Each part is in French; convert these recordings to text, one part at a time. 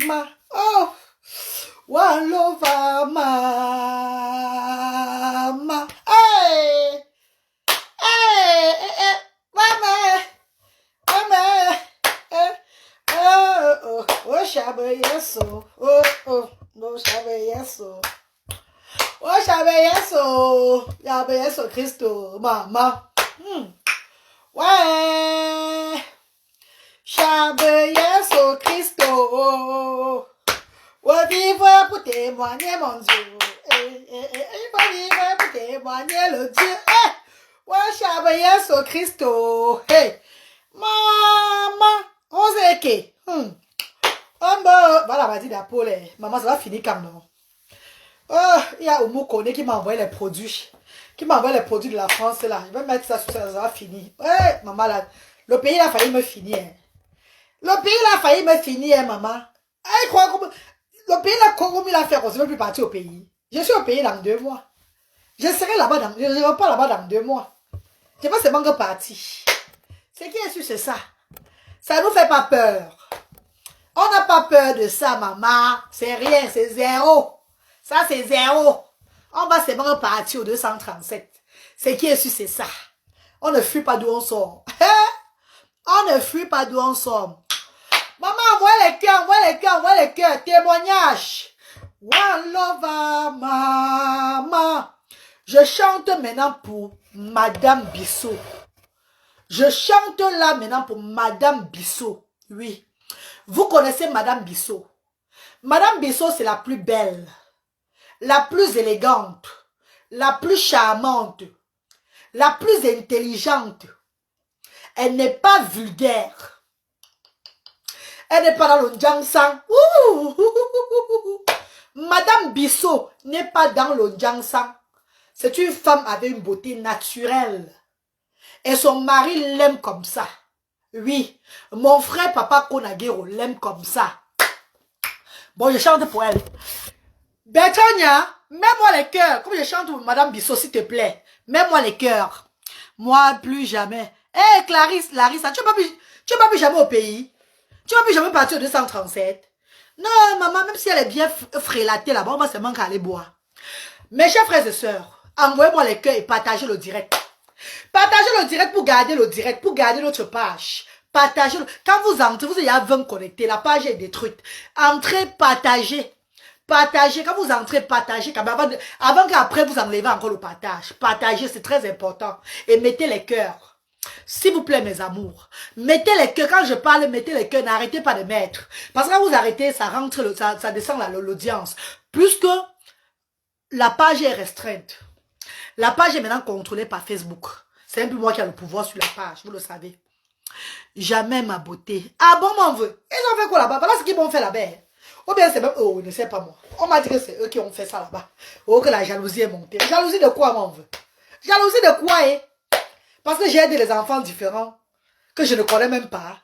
mama. Oh, one lover, mama. Hey, hey, hey, mama, mama. Oh, oh, shabe yeso. Oh, oh, shabe yeso. Oh, shabe yeso. Shabe yeso Christo, mama. Ouais. Shabe yeso Christo. Oh, vivre pour témoigner mon Dieu. Il faut vivre pour témoigner le Dieu. Ouais, shabe yeso Christo. Hey, maman. Oseke. Voilà, va dire d'Apple. Maman, ça va finir quand non? Oh, il y a Oumou Kone qui m'a envoyé les produits. Qui m'a envoyé les produits de la France là. Je vais mettre ça sur ça, ça va finir. Ouais, maman là. Le pays là a failli me finir. Le pays là a failli me finir, maman. Le pays là, comment il a fait? On ne veut plus partir au pays. Je suis au pays dans 2 mois. Je serai là-bas dans. Je ne serai pas là-bas dans 2 mois. Je vais seulement partir. Ce qui est sûr, c'est ça. Ça ne nous fait pas peur. On n'a pas peur de ça, maman. C'est rien, c'est zéro. Ça, c'est zéro. On va seulement partir au 237. Ce qui est sûr, c'est ça. On ne fuit pas d'où on sort. On ne fuit pas d'où on sort. Maman, envoie les cœurs, envoie les cœurs, envoie les cœurs. Témoignage. One lover, maman. Je chante maintenant pour Madame Bissot. Je chante là maintenant pour Madame Bissot. Oui. Vous connaissez Madame Bissot. Madame Bissot, c'est la plus belle, la plus élégante, la plus charmante, la plus intelligente. Elle n'est pas vulgaire. Elle n'est pas dans le Jiangsang. Madame Bissot n'est pas dans le Jiangsang. C'est une femme avec une beauté naturelle. Et son mari l'aime comme ça. Oui, mon frère Papa Konagero l'aime comme ça. Bon, je chante pour elle. Bertonia, mets-moi les cœurs. Comme je chante pour Madame Bissot, s'il te plaît. Mets-moi les cœurs. Moi, plus jamais. Hé, Clarisse, Larissa, tu ne vas plus jamais au pays. Tu ne vas plus jamais partir au 237. Non, maman, même si elle est bien frélatée là-bas, on va seulement aller boire. Mes chers frères et sœurs, envoyez-moi les cœurs et partagez le direct. Partagez le direct pour garder le direct, pour garder notre page. Partagez. Quand vous entrez, vous avez 20 connectés, la page est détruite. Entrez, partagez. Partagez. Quand vous entrez, partagez. Avant qu'après vous enlevez encore le partage. Partagez, c'est très important. Et mettez les cœurs. S'il vous plaît, mes amours. Mettez les cœurs. Quand je parle, mettez les cœurs. N'arrêtez pas de mettre. Parce que quand vous arrêtez, ça rentre, ça descend l'audience. Puisque la page est restreinte. La page est maintenant contrôlée par Facebook. C'est un peu moi qui ai le pouvoir sur la page, vous le savez. Jamais ma beauté. Ah bon, m'en veut. Ils ont fait quoi là-bas? Voilà ce qu'ils m'ont fait là-bas. Ou bien c'est même eux, je ne sais pas moi. On m'a dit que c'est eux qui ont fait ça là-bas. Oh, que la jalousie est montée. Jalousie de quoi, m'en veut? Jalousie de quoi, hein? Parce que j'ai aidé les enfants différents que je ne connais même pas.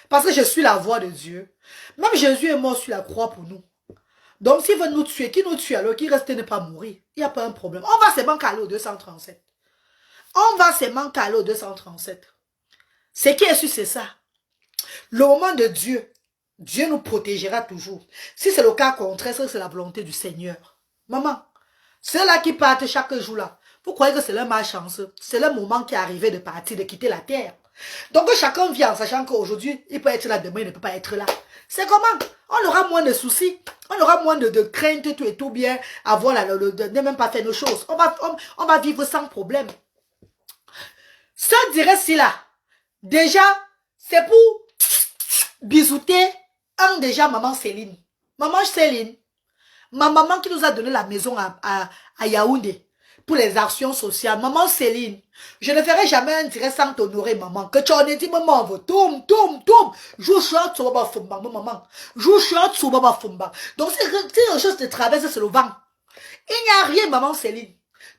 Parce que je suis la voix de Dieu. Même Jésus est mort sur la croix pour nous. Donc, s'il veut nous tuer, qui nous tue alors, qui reste ne pas mourir, il n'y a pas un problème. On va seulement caler au 237. On va seulement caler au 237. Ce qui est sûr, c'est ça. Le moment de Dieu, Dieu nous protégera toujours. Si c'est le cas contraire, c'est la volonté du Seigneur. Maman, ceux-là qui partent chaque jour là, vous croyez que c'est leur malchance? C'est le moment qui est arrivé de partir, de quitter la terre. Donc chacun vient en sachant qu'aujourd'hui, il peut être là, demain, il ne peut pas être là. C'est comment? On aura moins de soucis, on aura moins de craintes, tout et tout bien, avoir ne même pas faire nos choses. On va vivre sans problème. Ce direct-ci là, déjà, c'est pour bisouter déjà maman Céline. Maman Céline, ma maman qui nous a donné la maison à Yaoundé pour les actions sociales. Maman Céline, je ne ferai jamais un direct sans t'honorer, maman. Que tu en aies dit, maman, toum. Joue short sur baba fumba, maman. Joue short sur baba fumba. Donc, si une chose te traverse, c'est le vent. Il n'y a rien, maman Céline.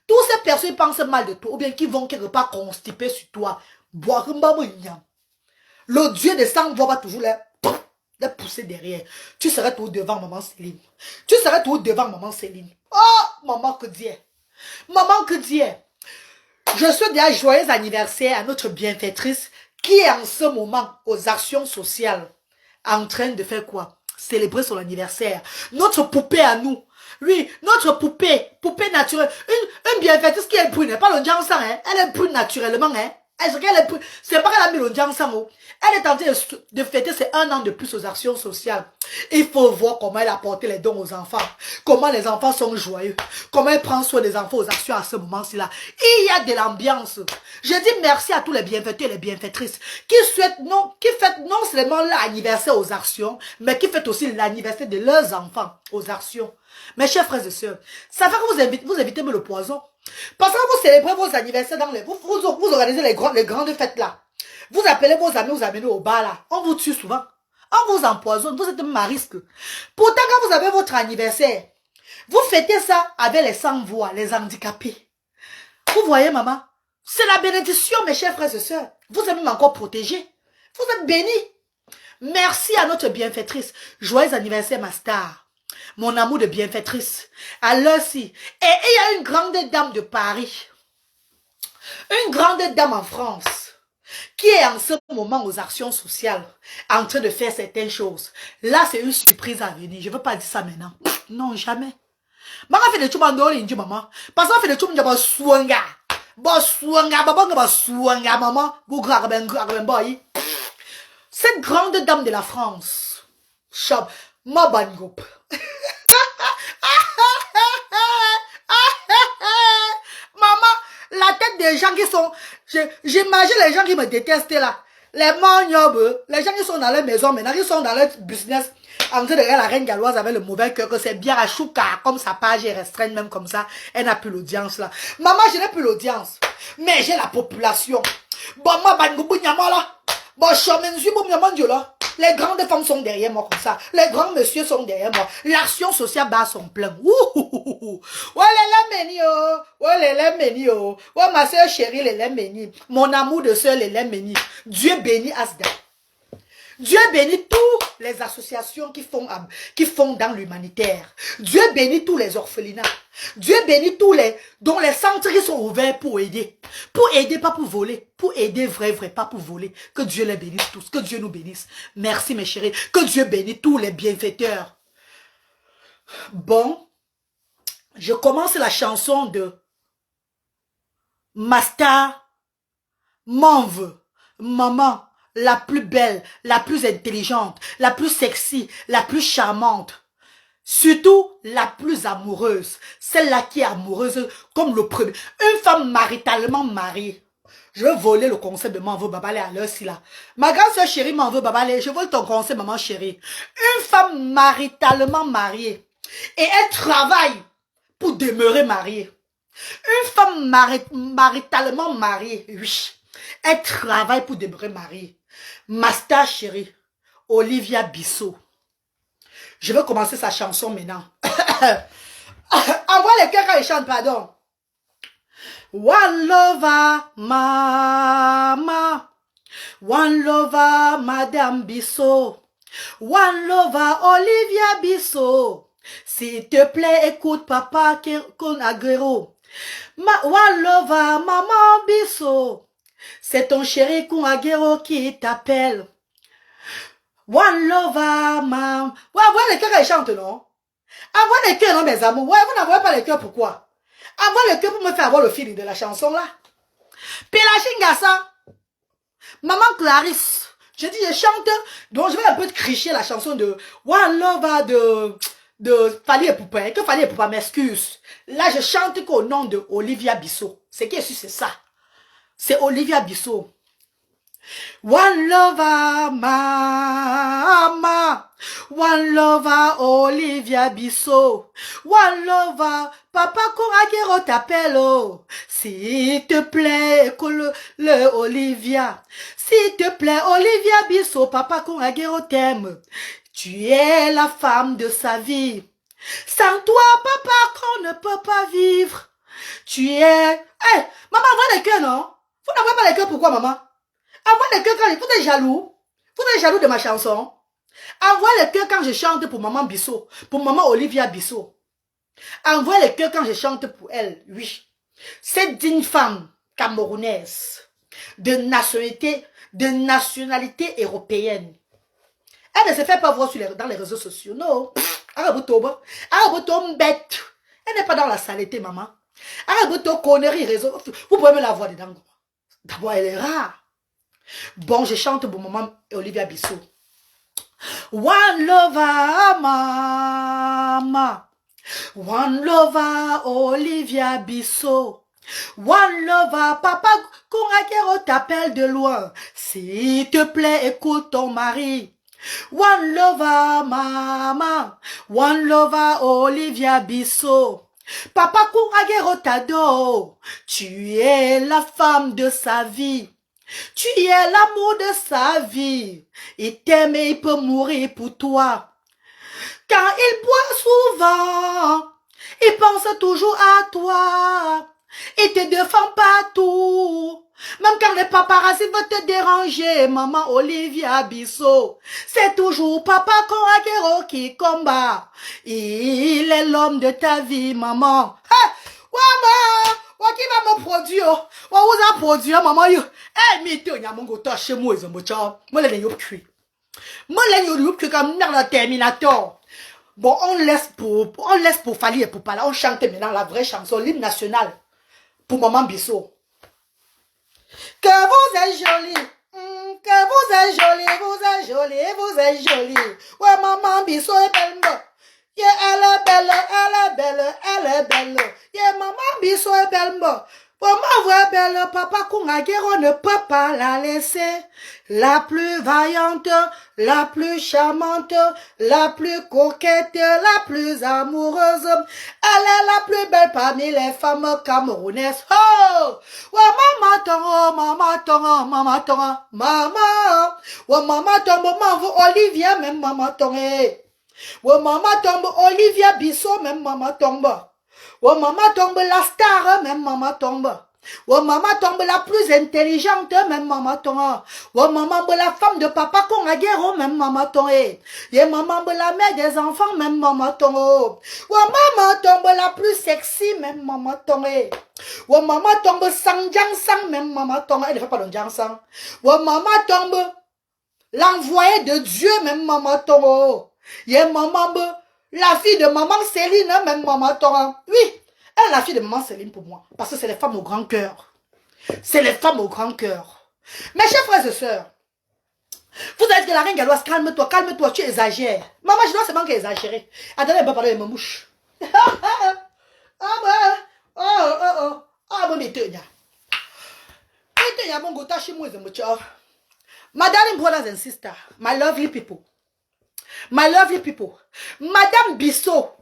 Toutes ces personnes pensent mal de toi, ou bien qui vont quelque part constiper sur toi. Boire un babo. Le Dieu des sangs va toujours les pousser derrière. Tu serais tout devant, maman Céline. Tu serais tout devant, maman Céline. Oh, maman, que Dieu. Maman, que Dieu. Je souhaite déjà joyeux anniversaire à notre bienfaitrice qui est en ce moment aux actions sociales en train de faire quoi? célébrer son anniversaire. Notre poupée à nous. Oui, notre poupée naturelle. Une bienfaitrice qui est brune, pas le Jansan, hein. Elle est brune naturellement, hein. C'est pas qu'elle a mis le Jansan, oh. Elle est en train de fêter ses 1 an de plus aux actions sociales. Il faut voir comment elle a apporté les dons aux enfants. Comment les enfants sont joyeux. Comment elle prend soin des enfants aux actions à ce moment-ci-là. Il y a de l'ambiance. Je dis merci à tous les bienfaiteurs et les bienfaitrices qui fêtent non seulement l'anniversaire aux actions, mais qui fêtent aussi l'anniversaire de leurs enfants aux actions. Mes chers frères et sœurs, ça fait que vous évitez le poison. Parce que vous célébrez vos anniversaires dans vous organisez les grandes fêtes là. Vous appelez vos amis, vous amenez au bar là. On vous tue souvent. On vous empoisonne. Vous êtes même à risque. Pourtant, quand vous avez votre anniversaire, vous fêtez ça avec les sans-voix, les handicapés. Vous voyez, maman? C'est la bénédiction, mes chers frères et sœurs. Vous êtes même encore protégés. Vous êtes bénis. Merci à notre bienfaitrice. Joyeux anniversaire, ma star. Mon amour de bienfaitrice. Alors-ci. Et il y a une grande dame de Paris. Une grande dame en France. Qui est en ce moment aux actions sociales. En train de faire certaines choses. Là, c'est une surprise à venir. Je ne veux pas dire ça maintenant. Non, jamais. Maman fait des choses maman. Parce qu'on fait des choses suanga. Suanga, maman. Cette grande dame de la France. Ma bonne groupe. Maman, la tête des gens qui sont... J'imagine les gens qui me détestent là. Les mognobes, les gens qui sont dans leur maison maintenant, qui sont dans leur business, en train de regarder la reine galloise avec le mauvais cœur, que c'est bien à chouka, comme sa page est restreinte, même comme ça, elle n'a plus l'audience là. Maman, je n'ai plus l'audience, mais j'ai la population. Bon, moi, là. Bon, là. Les grandes femmes sont derrière moi comme ça. Les grands messieurs sont derrière moi. L'action sociale bat son plein. Ouais, ouais, ma soeur chérie, les méni. Mon amour de soeur, les méni. Dieu bénit Asda. Dieu bénit toutes les associations qui font dans l'humanitaire. Dieu bénit tous les orphelinats. Dieu bénit tous les, dont les centres qui sont ouverts pour aider. Pour aider, pas pour voler. Pour aider vrai, pas pour voler. Que Dieu les bénisse tous. Que Dieu nous bénisse. Merci mes chéris. Que Dieu bénisse tous les bienfaiteurs. Bon. Je commence la chanson de Masta Manve. Maman. La plus belle, la plus intelligente, la plus sexy, la plus charmante. Surtout, la plus amoureuse. Celle-là qui est amoureuse comme le premier. Une femme maritalement mariée. Je veux voler le concept de Manvo Babale à l'heure-ci là. Ma grande soeur chérie Manvo Babale, je vole ton concept maman chérie. Une femme maritalement mariée. Et elle travaille pour demeurer mariée. Une femme maritalement mariée, oui. Elle travaille pour demeurer mariée. Masta chérie, Olivia Bissot. Je vais commencer sa chanson maintenant. Envoie les cœurs quand il chante, pardon. One lover, mama. One lover, Madame Bissot. One lover, Olivia Bissot. S'il te plaît, écoute papa Konagero. One lover, maman Bissot. C'est ton chéri Konagero qui t'appelle. One lover, mam. Ouais, envoie les cœurs quand il chante, non? Envoie les cœurs, non, mes amours. Ouais, vous n'envoyez pas les cœurs, pourquoi? Envoie les cœurs pour me faire avoir le feeling de la chanson, là. Pelachingasa. Maman Clarisse. Je dis, je chante. Donc, je vais un peu cricher la chanson de One lover de Fally Ipupa. Que Fally Ipupa m'excuse. Là, je chante qu'au nom de Olivia Bissot. C'est qui est-ce que c'est ça? C'est Olivia Bissot. One lover, mama. One lover, Olivia Bissot. One lover, papa Konagero t'appelle. Oh. S'il te plaît, écoute le Olivia. S'il te plaît, Olivia Bissot, papa Konagero t'aime. Tu es la femme de sa vie. Sans toi, papa, qu'on ne peut pas vivre. Tu es... Hey, maman, envoie les cœurs, non? Vous n'envoyez pas les cœurs, pourquoi, maman? Envoie les cœurs quand vous êtes jaloux. Vous êtes jaloux de ma chanson. Envoie les cœurs quand je chante pour maman Bissot. Pour maman Olivia Bissot. Envoie les cœurs quand je chante pour elle. Oui. C'est une femme camerounaise. De nationalité européenne. Elle ne se fait pas voir dans les réseaux sociaux. Non. Arabuto bête. Elle n'est pas dans la saleté, maman. Arabuto connerie réseau. Vous pouvez me la voir dedans. D'abord, elle est rare. Bon, je chante pour maman Olivia Bissot. One lover, mama. One lover, Olivia Bissot. One lover, papa Kouragero t'appelle de loin. S'il te plaît, écoute ton mari. One lover, mama. One lover, Olivia Bissot. Papa Kouragero t'adore. Tu es la femme de sa vie. Tu es l'amour de sa vie. Il t'aime et il peut mourir pour toi. Quand il boit souvent, il pense toujours à toi. Il te défend partout. Même quand les paparazzi veulent te déranger, maman Olivia Bissot, c'est toujours papa Kouragero qui combat. Il est l'homme de ta vie, maman. Hey, maman! Qui va me produire? Vous a produit, maman. Eh, mais tu as mon goût chez moi, ils ont mon chum. Moi, les gens cuit. Moi, les gens cuit comme dans le Terminator. Bon, on laisse pour Fali et pour Pala. On chante maintenant la vraie chanson, l'hymne national. Pour maman Bissot. Que vous êtes jolie. Que vous êtes jolie, vous êtes jolie, vous êtes jolie. Ouais, maman Bissot est belle. Yeah, elle est belle, elle est belle, elle est belle. Yeah, maman Bissot est belle. Maman vraie belle, papa Kouragero ne peut pas la laisser. La plus vaillante, la plus charmante, la plus coquette, la plus amoureuse. Elle est la plus belle parmi les femmes camerounaises. Oh! Ouais, maman ton, maman ton, maman ton, maman. Ouais, maman ton, maman vous Olivia, même maman ton. Ouais, maman tombe Olivia Bissot, même maman tombe. Ouais, maman tombe la star, même maman tombe. Ouais, maman tombe la plus intelligente, même maman tombe. Ouais, maman la femme de papa Kouragero, même maman tombe. Ouais, maman la mère des enfants, même maman tombe. Ouais, maman tombe la plus sexy, même maman tombe. Ouais, maman tombe Sanjang Sang, même maman tombe. Elle ne fait pas le Jangsang. Ouais, maman tombe l'envoyé de Dieu, même maman tombe. Y'a maman, la fille de maman Céline, même maman Torah. Oui, elle est la fille de maman Céline pour moi. Parce que c'est les femmes au grand cœur. C'est les femmes au grand cœur. Mes chers frères et sœurs, vous avez dit que la reine galloise, calme-toi, tu exagères. Maman, je dois seulement exagérer. Attendez, elle va parler de ma mouche. Mais my darling brothers and sisters, my lovely people. My lovely people, Madame Bissot,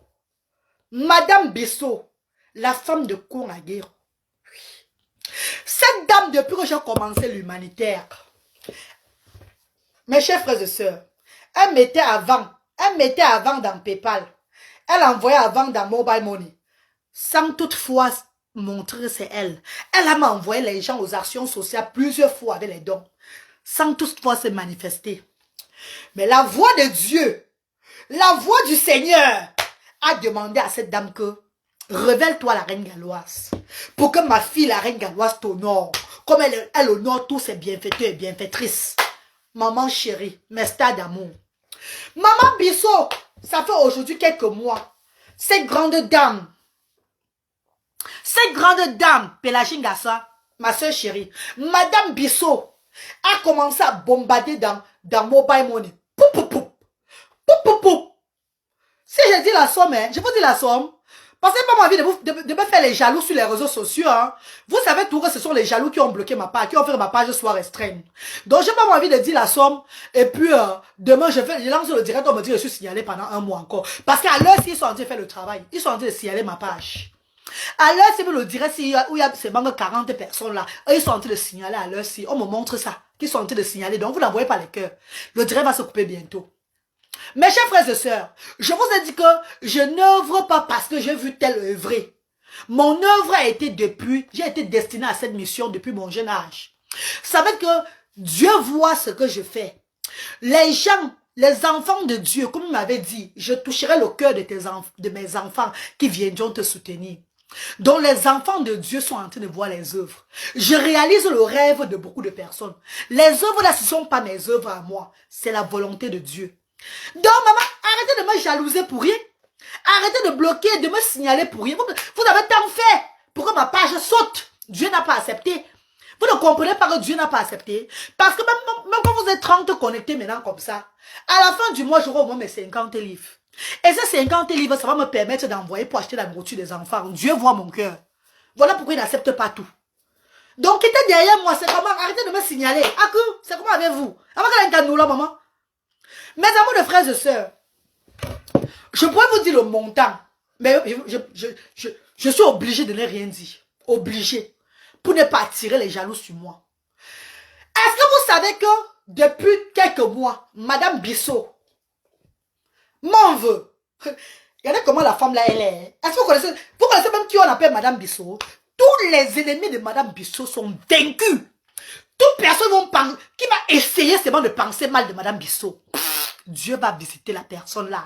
la femme de Kouragero. Cette dame, depuis que j'ai commencé l'humanitaire, mes chers frères et sœurs, elle mettait avant dans PayPal, elle envoyait avant dans Mobile Money, sans toutefois montrer c'est elle. Elle a envoyé les gens aux actions sociales plusieurs fois avec les dons, sans toutefois se manifester. Mais la voix de Dieu, la voix du Seigneur a demandé à cette dame que révèle-toi la reine galloise pour que ma fille la reine galloise t'honore comme elle honore tous ses bienfaiteurs et bienfaitrices. Maman chérie, mes stars d'amour. Maman Bissot, ça fait aujourd'hui quelques mois, cette grande dame, Pélagine Gassa, ma soeur chérie, Madame Bissot, a commencé à bombarder dans Mobile Money. Si je dis la somme, je vous dis la somme. Parce que pas envie de me faire les jaloux sur les réseaux sociaux. Hein. Vous savez tout que ce sont les jaloux qui ont bloqué ma page, qui ont fait que ma page soit restreinte. Donc j'ai pas envie de dire la somme. Et puis demain je lance le direct, on me dit que je suis signalé pendant un mois encore. Parce qu'à l'heure si ils sont en train de faire le travail, ils sont en train de signaler ma page. À l'heure si vous le direct, où il y a seulement 40 personnes là, ils sont en train de signaler à l'heure si, on me montre ça, qu'ils sont en train de signaler. Donc vous n'envoyez pas les cœurs. Le direct va se couper bientôt. Mes chers frères et sœurs, je vous ai dit que je n'œuvre pas parce que j'ai vu tel œuvrer. Mon œuvre a été j'ai été destiné à cette mission depuis mon jeune âge. Ça veut dire que Dieu voit ce que je fais. Les gens, les enfants de Dieu, comme il m'avait dit, je toucherai le cœur de mes enfants qui viendront te soutenir. Donc les enfants de Dieu sont en train de voir les œuvres. Je réalise le rêve de beaucoup de personnes. Les œuvres là, ce ne sont pas mes œuvres à moi, c'est la volonté de Dieu. Donc, maman, arrêtez de me jalouser pour rien. Arrêtez de bloquer, de me signaler pour rien. Vous avez tant fait pour que ma page saute. Dieu n'a pas accepté. Vous ne comprenez pas que Dieu n'a pas accepté. Parce que même quand vous êtes 30 connectés maintenant comme ça, à la fin du mois, j'aurai au moins mes 50 livres. Et ces 50 livres, ça va me permettre d'envoyer pour acheter la nourriture des enfants. Dieu voit mon cœur. Voilà pourquoi il n'accepte pas tout. Donc, qui était derrière moi, c'est comment? Arrêtez de me signaler. Aku, c'est comment avec vous? Avant qu'elle ait un canou là, maman. Mes amours de frères et sœurs, je pourrais vous dire le montant, mais je suis obligé de ne rien dire. Obligé. Pour ne pas attirer les jaloux sur moi. Est-ce que vous savez que depuis quelques mois, Madame Bissot m'en veut? Regardez comment la femme là, elle est. Est-ce que vous connaissez même qui on appelle Madame Bissot? Tous les ennemis de Madame Bissot sont vaincus. Toute personne qui va essayer seulement de penser mal de Madame Bissot. Dieu va visiter la personne là.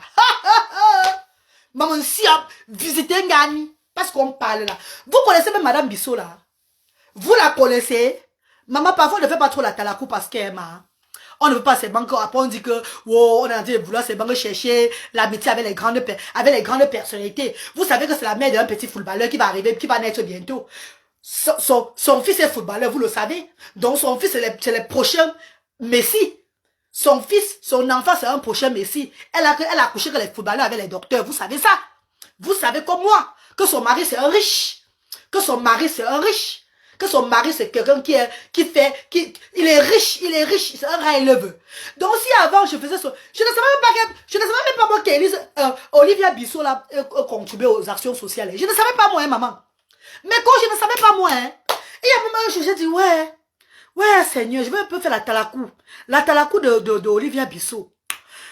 Maman, si visiter un gagne, parce qu'on parle là. Vous connaissez même Madame Bissot là? Vous la connaissez? Maman, parfois, on ne fait pas trop la talakou parce qu'elle m'a. On ne veut pas ces banques. Après, on dit que, wow, on est en train de vouloir ces banques chercher l'amitié avec les grandes personnalités. Vous savez que c'est la mère d'un petit footballeur qui va arriver, qui va naître bientôt. Son fils est footballeur, vous le savez. Donc, son fils, c'est le prochain Messi. Son fils, son enfant, c'est un prochain Messi. Elle a accouché que les footballeurs avec les docteurs. Vous savez ça? Vous savez comme moi que son mari, c'est un riche. Que son mari, c'est un riche. Que son mari, c'est quelqu'un il est riche, c'est un rat éleveur. Donc, si avant, je faisais ça, je ne savais même pas moi qu'Élise, Olivia Bissot, là, contribuait aux actions sociales. Je ne savais pas moi, hein, maman. Mais quand je ne savais pas moi, hein, et il y a un moment, j'ai dit, ouais, Seigneur, je vais un peu faire la talakou. La talakou de Olivia Bissot.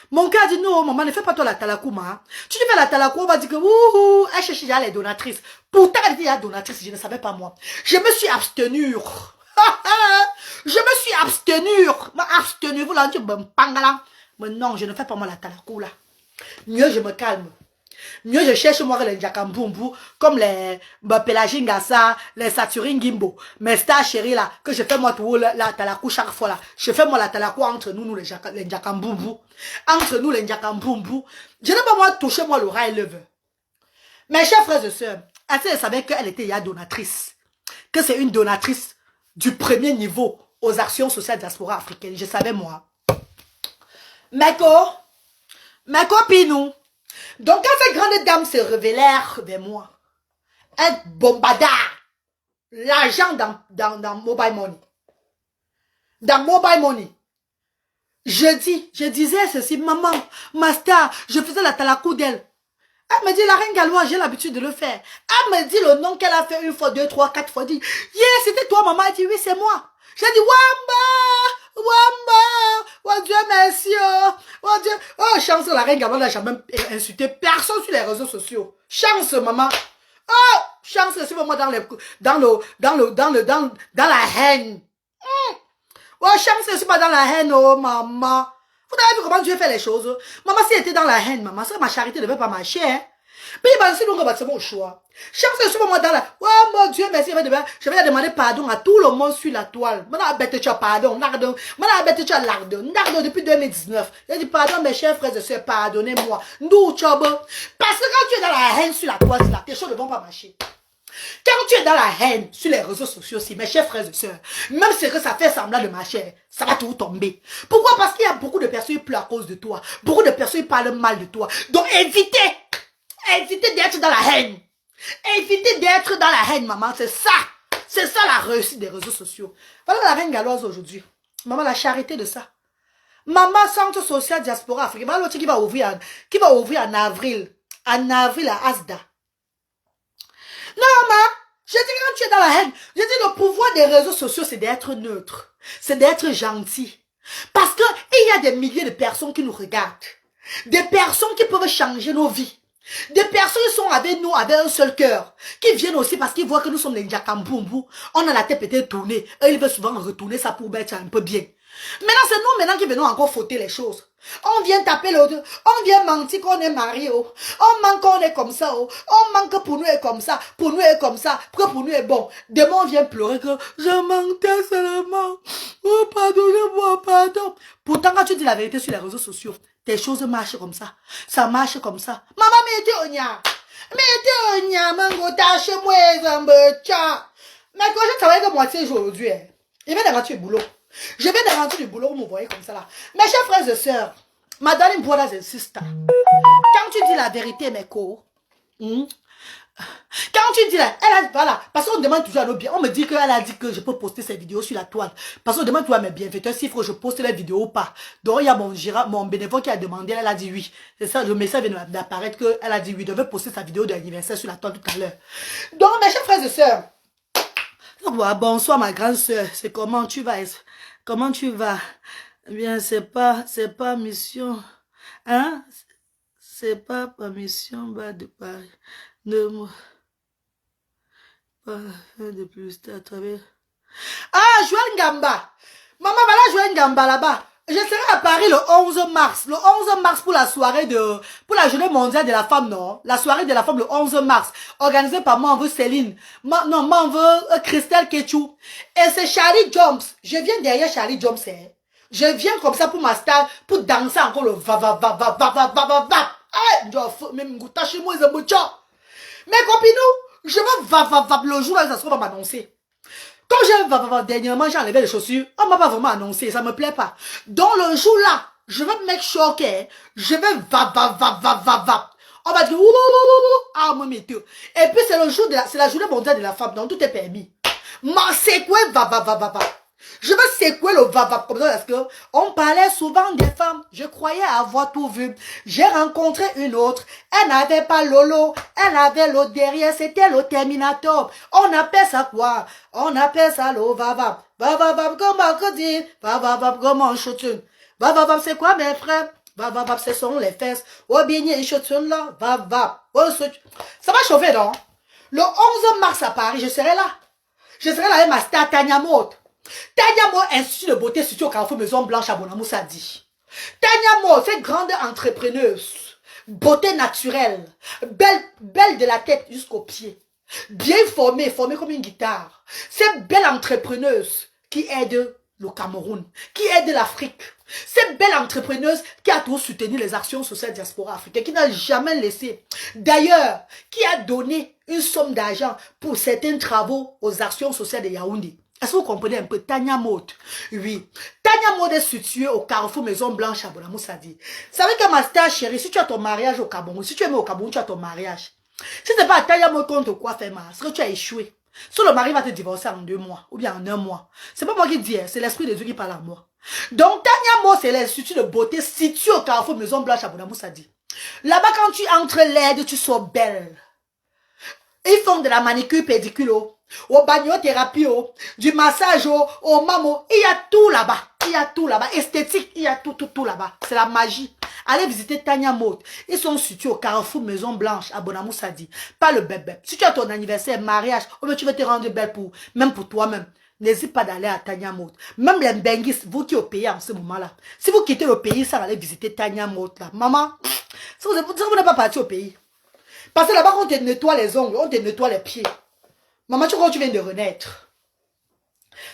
Mon cœur dit non, maman, ne fais pas toi la talakou, ma. Tu fais la talakou, on va dire que, elle cherche déjà les donatrices. Pourtant, elle dit, il y a donatrice, je ne savais pas moi. Je me suis abstenue. Je me suis abstenue. Abstenue, vous l'avez dit, mais non, je ne fais pas moi la talakou, là. Mieux, je me calme. Mieux, je cherche moi les Njakampumbu, comme les Pelagine Gassa, les Saturin Gimbo, mes stars chéris là, que je fais moi tout la talakou chaque fois là. Je fais moi la talakou entre nous les Njakampumbu. Entre nous les Njakampumbu. Je n'ai pas moi touché moi le rat éleveur. Mes chers frères et sœurs, elle savait qu'elle était ya donatrice. Que c'est une donatrice du premier niveau aux actions sociales diaspora africaines. Je savais moi. Mes copines, donc, quand ces grandes dames se révélèrent vers moi, elles bombardèrent l'argent dans Mobile Money. Dans Mobile Money. Je disais ceci, maman, ma star, je faisais la talakou d'elle. Elle me dit, la reine Galois, j'ai l'habitude de le faire. Elle me dit le nom qu'elle a fait une fois, deux, trois, quatre fois. Elle dit, yeah, c'était toi, maman. Elle dit, oui, c'est moi. J'ai dit, oh Dieu merci, oh Dieu, oh chance, la reine Galois n'a jamais insulté personne sur les réseaux sociaux. Chance, maman. Oh, chance, c'est moi dans la haine. Oh, chance, c'est pas dans la haine, oh maman. Vous avez vu comment Dieu fait les choses? Maman, si elle était dans la haine, maman, ça, ma charité ne devait pas marcher, hein. Puis, c'est mon choix. Chaque fois que je suis dans la... Oh mon Dieu, merci. Je vais demander pardon à tout le monde sur la toile. Maintenant, pardon. Depuis 2019. J'ai dit pardon, mes chers frères et sœurs, pardonnez-moi. Nous, parce que quand tu es dans la haine sur la toile, tes choses ne vont pas marcher. Quand tu es dans la haine sur les réseaux sociaux aussi, mes chers frères et sœurs, même si ça fait semblant de marcher, ça va tout tomber. Pourquoi? Parce qu'il y a beaucoup de personnes qui pleurent à cause de toi. Beaucoup de personnes qui parlent mal de toi. Donc évitez d'être dans la haine. Évitez d'être dans la haine, maman. C'est ça. C'est ça la réussite des réseaux sociaux. Voilà la reine galoise aujourd'hui. Maman, la charité de ça. Maman, centre social diaspora africain. Voilà l'autre qui va ouvrir en avril. En avril à Asda. Non, maman. Je dis quand tu es dans la haine. Je dis le pouvoir des réseaux sociaux, c'est d'être neutre. C'est d'être gentil. Parce que il y a des milliers de personnes qui nous regardent. Des personnes qui peuvent changer nos vies. Des personnes qui sont avec nous avec un seul cœur. Qui viennent aussi parce qu'ils voient que nous sommes les Njakampumbu. On a la tête peut-être tournée. Et ils veulent souvent retourner ça pour mettre un peu bien. Maintenant, c'est nous qui venons encore fauter les choses. On vient taper l'autre. On vient mentir qu'on est marié. Oh. On manque qu'on est comme ça. Oh. On manque que pour nous est comme ça. Pour nous est comme ça. Que pour nous est bon. Demain, on vient pleurer que je mentais seulement. Oh, pardonnez-moi, pardon. Pourtant, quand tu dis la vérité sur les réseaux sociaux, tes choses marchent comme ça. Ça marche comme ça. Maman, mettez au nia, mango, tâche, moi, zambecha. Mais quand je travaille que moitié jour aujourd'hui, je vais d'arrêter du boulot. Je vais d'arrêter du boulot, vous me voyez comme ça là. Mes chers frères et sœurs, my darling brothers and sisters, quand tu dis la vérité, mes co, quand tu dis là, elle a, voilà, parce qu'on demande toujours à nos biens, on me dit qu'elle a dit que je peux poster ces vidéos sur la toile. Parce qu'on demande toujours à mes bienfaiteurs s'il faut que je poste les vidéos ou pas. Donc il y a mon bénévole qui a demandé, elle a dit oui. C'est ça, le message vient d'apparaître qu'elle a dit oui, devait poster sa vidéo d'anniversaire sur la toile tout à l'heure. Donc mes chers frères et sœurs, bonsoir ma grande sœur, c'est comment tu vas? Comment tu vas? Eh bien, c'est pas mission, hein? C'est pas mission, bas de Paris. Ne moi pas de plus à travers. Ah, Joël Ngamba. Maman, voilà Joël Ngamba là-bas. Je serai à Paris le 11 mars. Le 11 mars pour la soirée pour la journée mondiale de la femme, non? La soirée de la femme le 11 mars. Organisée par moi, on veut Céline. Non, moi, on veut Christelle Ketchou. Et c'est Charlie Jones. Je viens derrière Charlie Jones, hein. Je viens comme ça pour ma star, pour danser encore le va. Eh, même moi, mes copines, je veux le jour là, ça va m'annoncer. Comme j'ai dernièrement, j'ai enlevé les chaussures, on m'a pas vraiment annoncé, ça me plaît pas. Donc le jour là, je vais me choquer, je vais va. On va dire, ah, moi, mes deux. Et puis c'est le jour c'est la journée mondiale de la femme, donc tout est permis. Mais c'est quoi, va. Je veux secouer le va comme ça parce que on parlait souvent des femmes. Je croyais avoir tout vu. J'ai rencontré une autre. Elle n'avait pas Lolo. Elle avait l'autre derrière. C'était le Terminator. On appelle ça quoi? On appelle ça le va. Va, comment on dit? Va, comment on chute? Va, c'est quoi mes frères? Va, ce sont les fesses. Oh, bien, il chute là. Va. Oh, ça va chauffer, non? Le 11 mars à Paris, je serai là. Je serai là avec ma star Tanya Motte. Tanya Mo, institut de beauté situé au Carrefour Maison Blanche à Bonamoussa dit. Tanya Mo, cette grande entrepreneuse, beauté naturelle, belle de la tête jusqu'aux pieds, bien formée comme une guitare. Cette belle entrepreneuse qui aide le Cameroun, qui aide l'Afrique. Cette belle entrepreneuse qui a toujours soutenu les actions sociales diaspora africaine, qui n'a jamais laissé. D'ailleurs, qui a donné une somme d'argent pour certains travaux aux actions sociales de Yaoundé. Est-ce que vous comprenez un peu? Tanya Motte. Oui. Tanya Motte est située au Carrefour Maison Blanche à Bonamoussa dit. Vous savez que ma star chérie, si tu as ton mariage au Cameroun, si tu es au Cameroun, tu as ton mariage. Si ce n'est pas à Tanya Motte qu'on te quoi faire mal, c'est que tu as échoué. Si le mari va te divorcer en 2 mois, ou bien en 1 mois. C'est pas moi qui dis, c'est l'esprit de Dieu qui parle à moi. Donc Tanya Motte, c'est l'institut de beauté situé au Carrefour Maison Blanche à Bonamoussa dit. Là-bas, quand tu entres l'aide, tu sors belle. Ils font de la manicure pédicule, au bagnothérapie, du massage, au mamo. Il y a tout là-bas. Il y a tout là-bas. Esthétique, il y a tout là-bas. C'est la magie. Allez visiter Tanya Motte. Ils sont situés au Carrefour Maison Blanche à Bonamoussa dit. Pas le bébé. Si tu as ton anniversaire, mariage, ou tu veux te rendre belle même pour toi-même. N'hésite pas d'aller à Tanya Motte. Même les benguis, vous qui êtes au pays en ce moment-là. Si vous quittez le pays, ça va aller visiter Tanya Motte là. Maman, si vous n'êtes pas parti au pays. Parce que là-bas, on te nettoie les ongles, on te nettoie les pieds. Maman, tu crois que tu viens de renaître?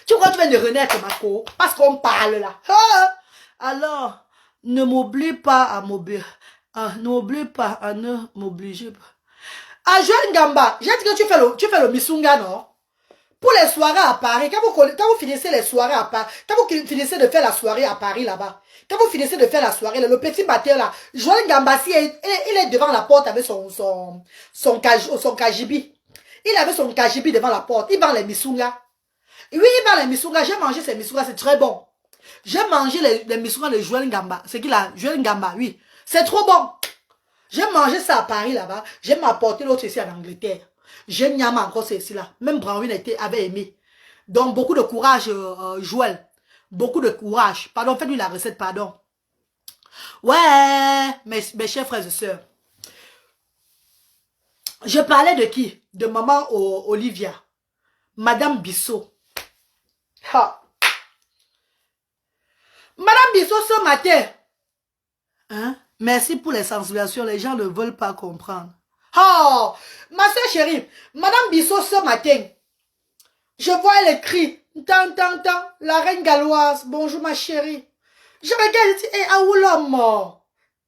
Tu crois que tu viens de renaître, ma co? Parce qu'on parle là. Ah! Alors, ne m'oublie pas à m'obliger. N'oublie pas à ne m'obliger pas. Ah, Joël Ngamba, j'ai dit que tu fais le Missunga, non? Pour les soirées à Paris, quand vous finissez les soirées à Paris, quand vous finissez de faire la soirée à Paris là-bas, quand vous finissez de faire la soirée, le petit batteur là, Joël Ngambassi, il est devant la porte avec son kajibi. Il avait son kajibi devant la porte. Il vend les misunga. Oui, il vend les misunga. J'ai mangé ces misunga, c'est très bon. J'ai mangé les misunga de Joël Ngamba. C'est qu'il a Joël Ngamba, oui. C'est trop bon. J'ai mangé ça à Paris là-bas. J'ai m'apporté l'autre ici en Angleterre. J'ai niama encore ceci là. Même Brownwin avait aimé. Donc beaucoup de courage, Joël. Beaucoup de courage. Pardon, fais-lui la recette, pardon. Ouais, mes chers frères et sœurs. Je parlais de qui? De maman Olivia. Madame Bissot. Ha. Madame Bissot ce matin. Hein? Merci pour les sensibilisations. Les gens ne veulent pas comprendre. Oh, ma soeur chérie. Madame Bissot ce matin. Je vois elle écrit. Tant. La reine galloise. Bonjour ma chérie. Je regarde et dis, ah où l'homme?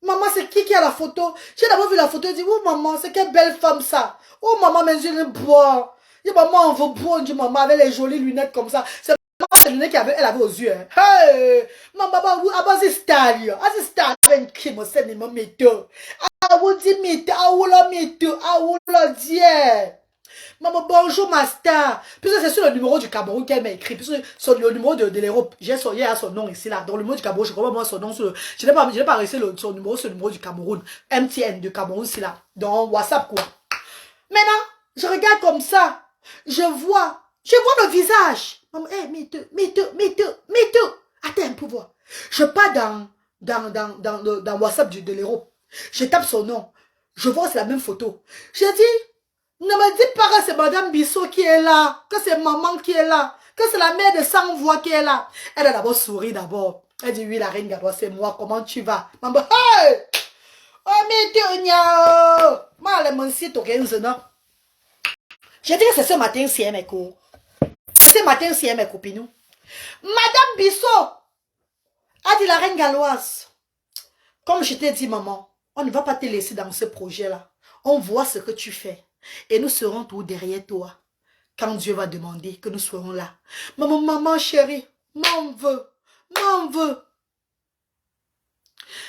Maman, c'est qui a la photo? J'ai d'abord vu la photo et dit, oh maman, c'est quelle belle femme ça. Oh maman, mes yeux le bois. Et maman, on veut boire, dit maman, avec les jolies lunettes comme ça. C'est maman, les lunettes qu'elle avait aux yeux. Hein. Hey! Maman, c'est style. C'est style. Avec une crème, c'est une méthode. Ah, vous dites méthode. Ah, vous la méthode. Ah, vous la dieu. Maman, bonjour, ma star. Puisque c'est sur le numéro du Cameroun qu'elle m'a écrit. Puisque sur le numéro de l'Europe, j'ai son nom ici, là. Dans le numéro du Cameroun, je comprends pas son nom. Je n'ai pas réussi son numéro sur le numéro du Cameroun. MTN du Cameroun, ici, là. Dans WhatsApp, quoi. Maintenant, je regarde comme ça. Je vois le visage. Maman, hé, mets-toi. Attends un peu, voir. Je pars dans WhatsApp de l'Europe. Je tape son nom. Je vois, c'est la même photo. Je dis, ne me dites pas que c'est Madame Bissot qui est là, que c'est maman qui est là, que c'est la mère de sans voix qui est là. Elle a d'abord souri d'abord. Elle dit, oui, la reine Gadois, c'est moi, comment tu vas? Maman, hey! Oh, mais tu n'as pas mon site au 15, non? J'ai dit que c'est ce matin, c'est mes cours. Ce matin, c'est mes copines. Madame Bissot a dit la reine galloise. Comme je t'ai dit, maman, on ne va pas te laisser dans ce projet-là. On voit ce que tu fais. Et nous serons tout derrière toi. Quand Dieu va demander que nous serons là. Maman chérie, m'en veux.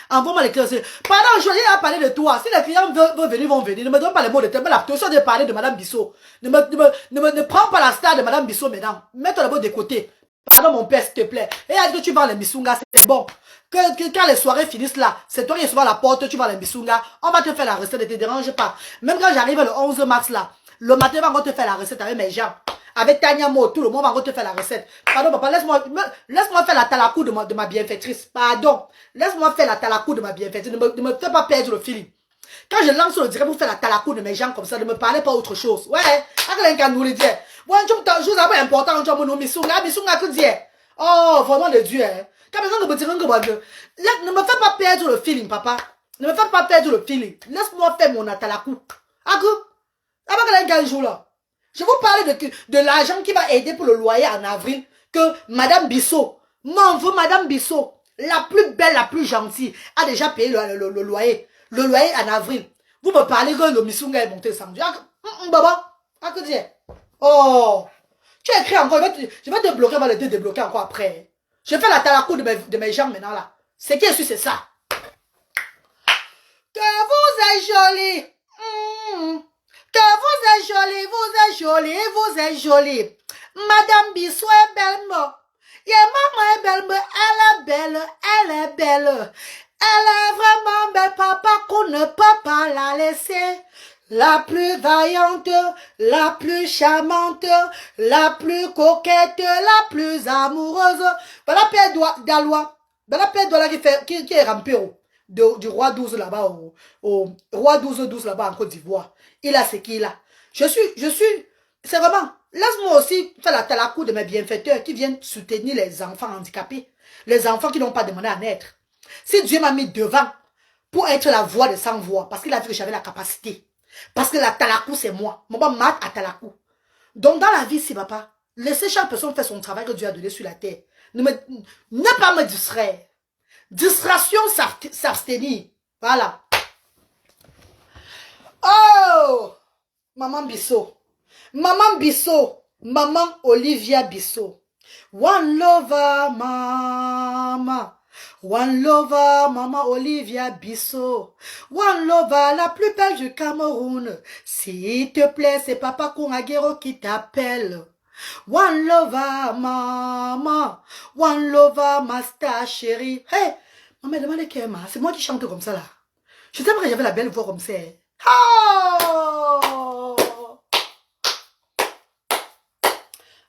Envoie-moi les clients. Pardon, je vais parler de toi. Si les clients veulent venir, vont venir. Ne me donne pas les mots de tête. Mais la tension de parler de Madame Bissot. Ne prends pas la star de Madame Bissot maintenant. Mets-toi d'abord de côté. Pardon mon père, s'il te plaît. Et est-ce que tu vends les misungas? C'est bon. Quand les soirées finissent là, c'est toi qui es souvent à la porte, tu vends les misungas. On va te faire la recette, ne te dérange pas. Même quand j'arrive le 11 mars là, le matin, on va encore te faire la recette avec mes gens. Avec Tania Mo, tout le monde va encore te faire la recette. Pardon, papa, laisse-moi faire la talakou de ma bienfaitrice. Pardon. Laisse-moi faire la talakou de ma bienfaitrice. Ne me fais pas perdre le feeling. Quand je lance le direct pour faire la talakou de mes gens comme ça, ne me parlez pas autre chose. Ouais, à nous le dire. Bon, je vous avais important, je vous misunga que dire. Oh, vraiment de Dieu, hein. Quand ne me fais pas perdre le feeling, papa. Ne me fais pas perdre le feeling. Laisse-moi faire mon atalakou. Je vous parle de l'argent qui va aider pour le loyer en avril. Que Madame Bissot, m'en veut Madame Bissot, la plus belle, la plus gentille, a déjà payé le loyer. Le loyer en avril. Vous me parlez que le misunga est monté samedi. Baba, que dire? Oh, tu as écrit encore, je vais te bloquer, je vais te débloquer encore après. Je fais la talakou de mes gens maintenant là. Ce qui est sûr, c'est ça. Que vous êtes jolie. Que vous êtes jolie, vous êtes jolie. Madame Bissot est belle, moi. Et maman est belle, elle est belle, elle est belle. Elle est vraiment belle, papa, qu'on ne peut pas la laisser. La plus vaillante, la plus charmante, la plus coquette, la plus amoureuse. Voilà Père d'Alois. Voilà Père d'Alois qui est rampé du roi 12 là-bas, au roi 12 là-bas en Côte d'Ivoire. Il a ce qu'il a. Je suis, c'est vraiment, laisse-moi aussi faire la talakou de mes bienfaiteurs qui viennent soutenir les enfants handicapés, les enfants qui n'ont pas demandé à naître. Si Dieu m'a mis devant pour être la voix de sans voix, parce qu'il a vu que j'avais la capacité, parce que la talakou c'est moi, mon bon mat à talakou. Donc dans la vie, si papa, laissez chaque personne faire son travail que Dieu a donné sur la terre. Ne pas me distraire. Distraction, s'abstenir. Voilà. Oh! Maman Bissot. Maman Bissot. Maman Olivia Bissot. One lover, mama. One lover, maman Olivia Bissot. One lover, la plus belle du Cameroun. S'il te plaît, c'est papa Kongagero qui t'appelle. One lover, maman. One lover, ma star chérie. Hey, maman, demande qui est ma. C'est moi qui chante comme ça là. Je sais pas que j'avais la belle voix comme ça. Oh!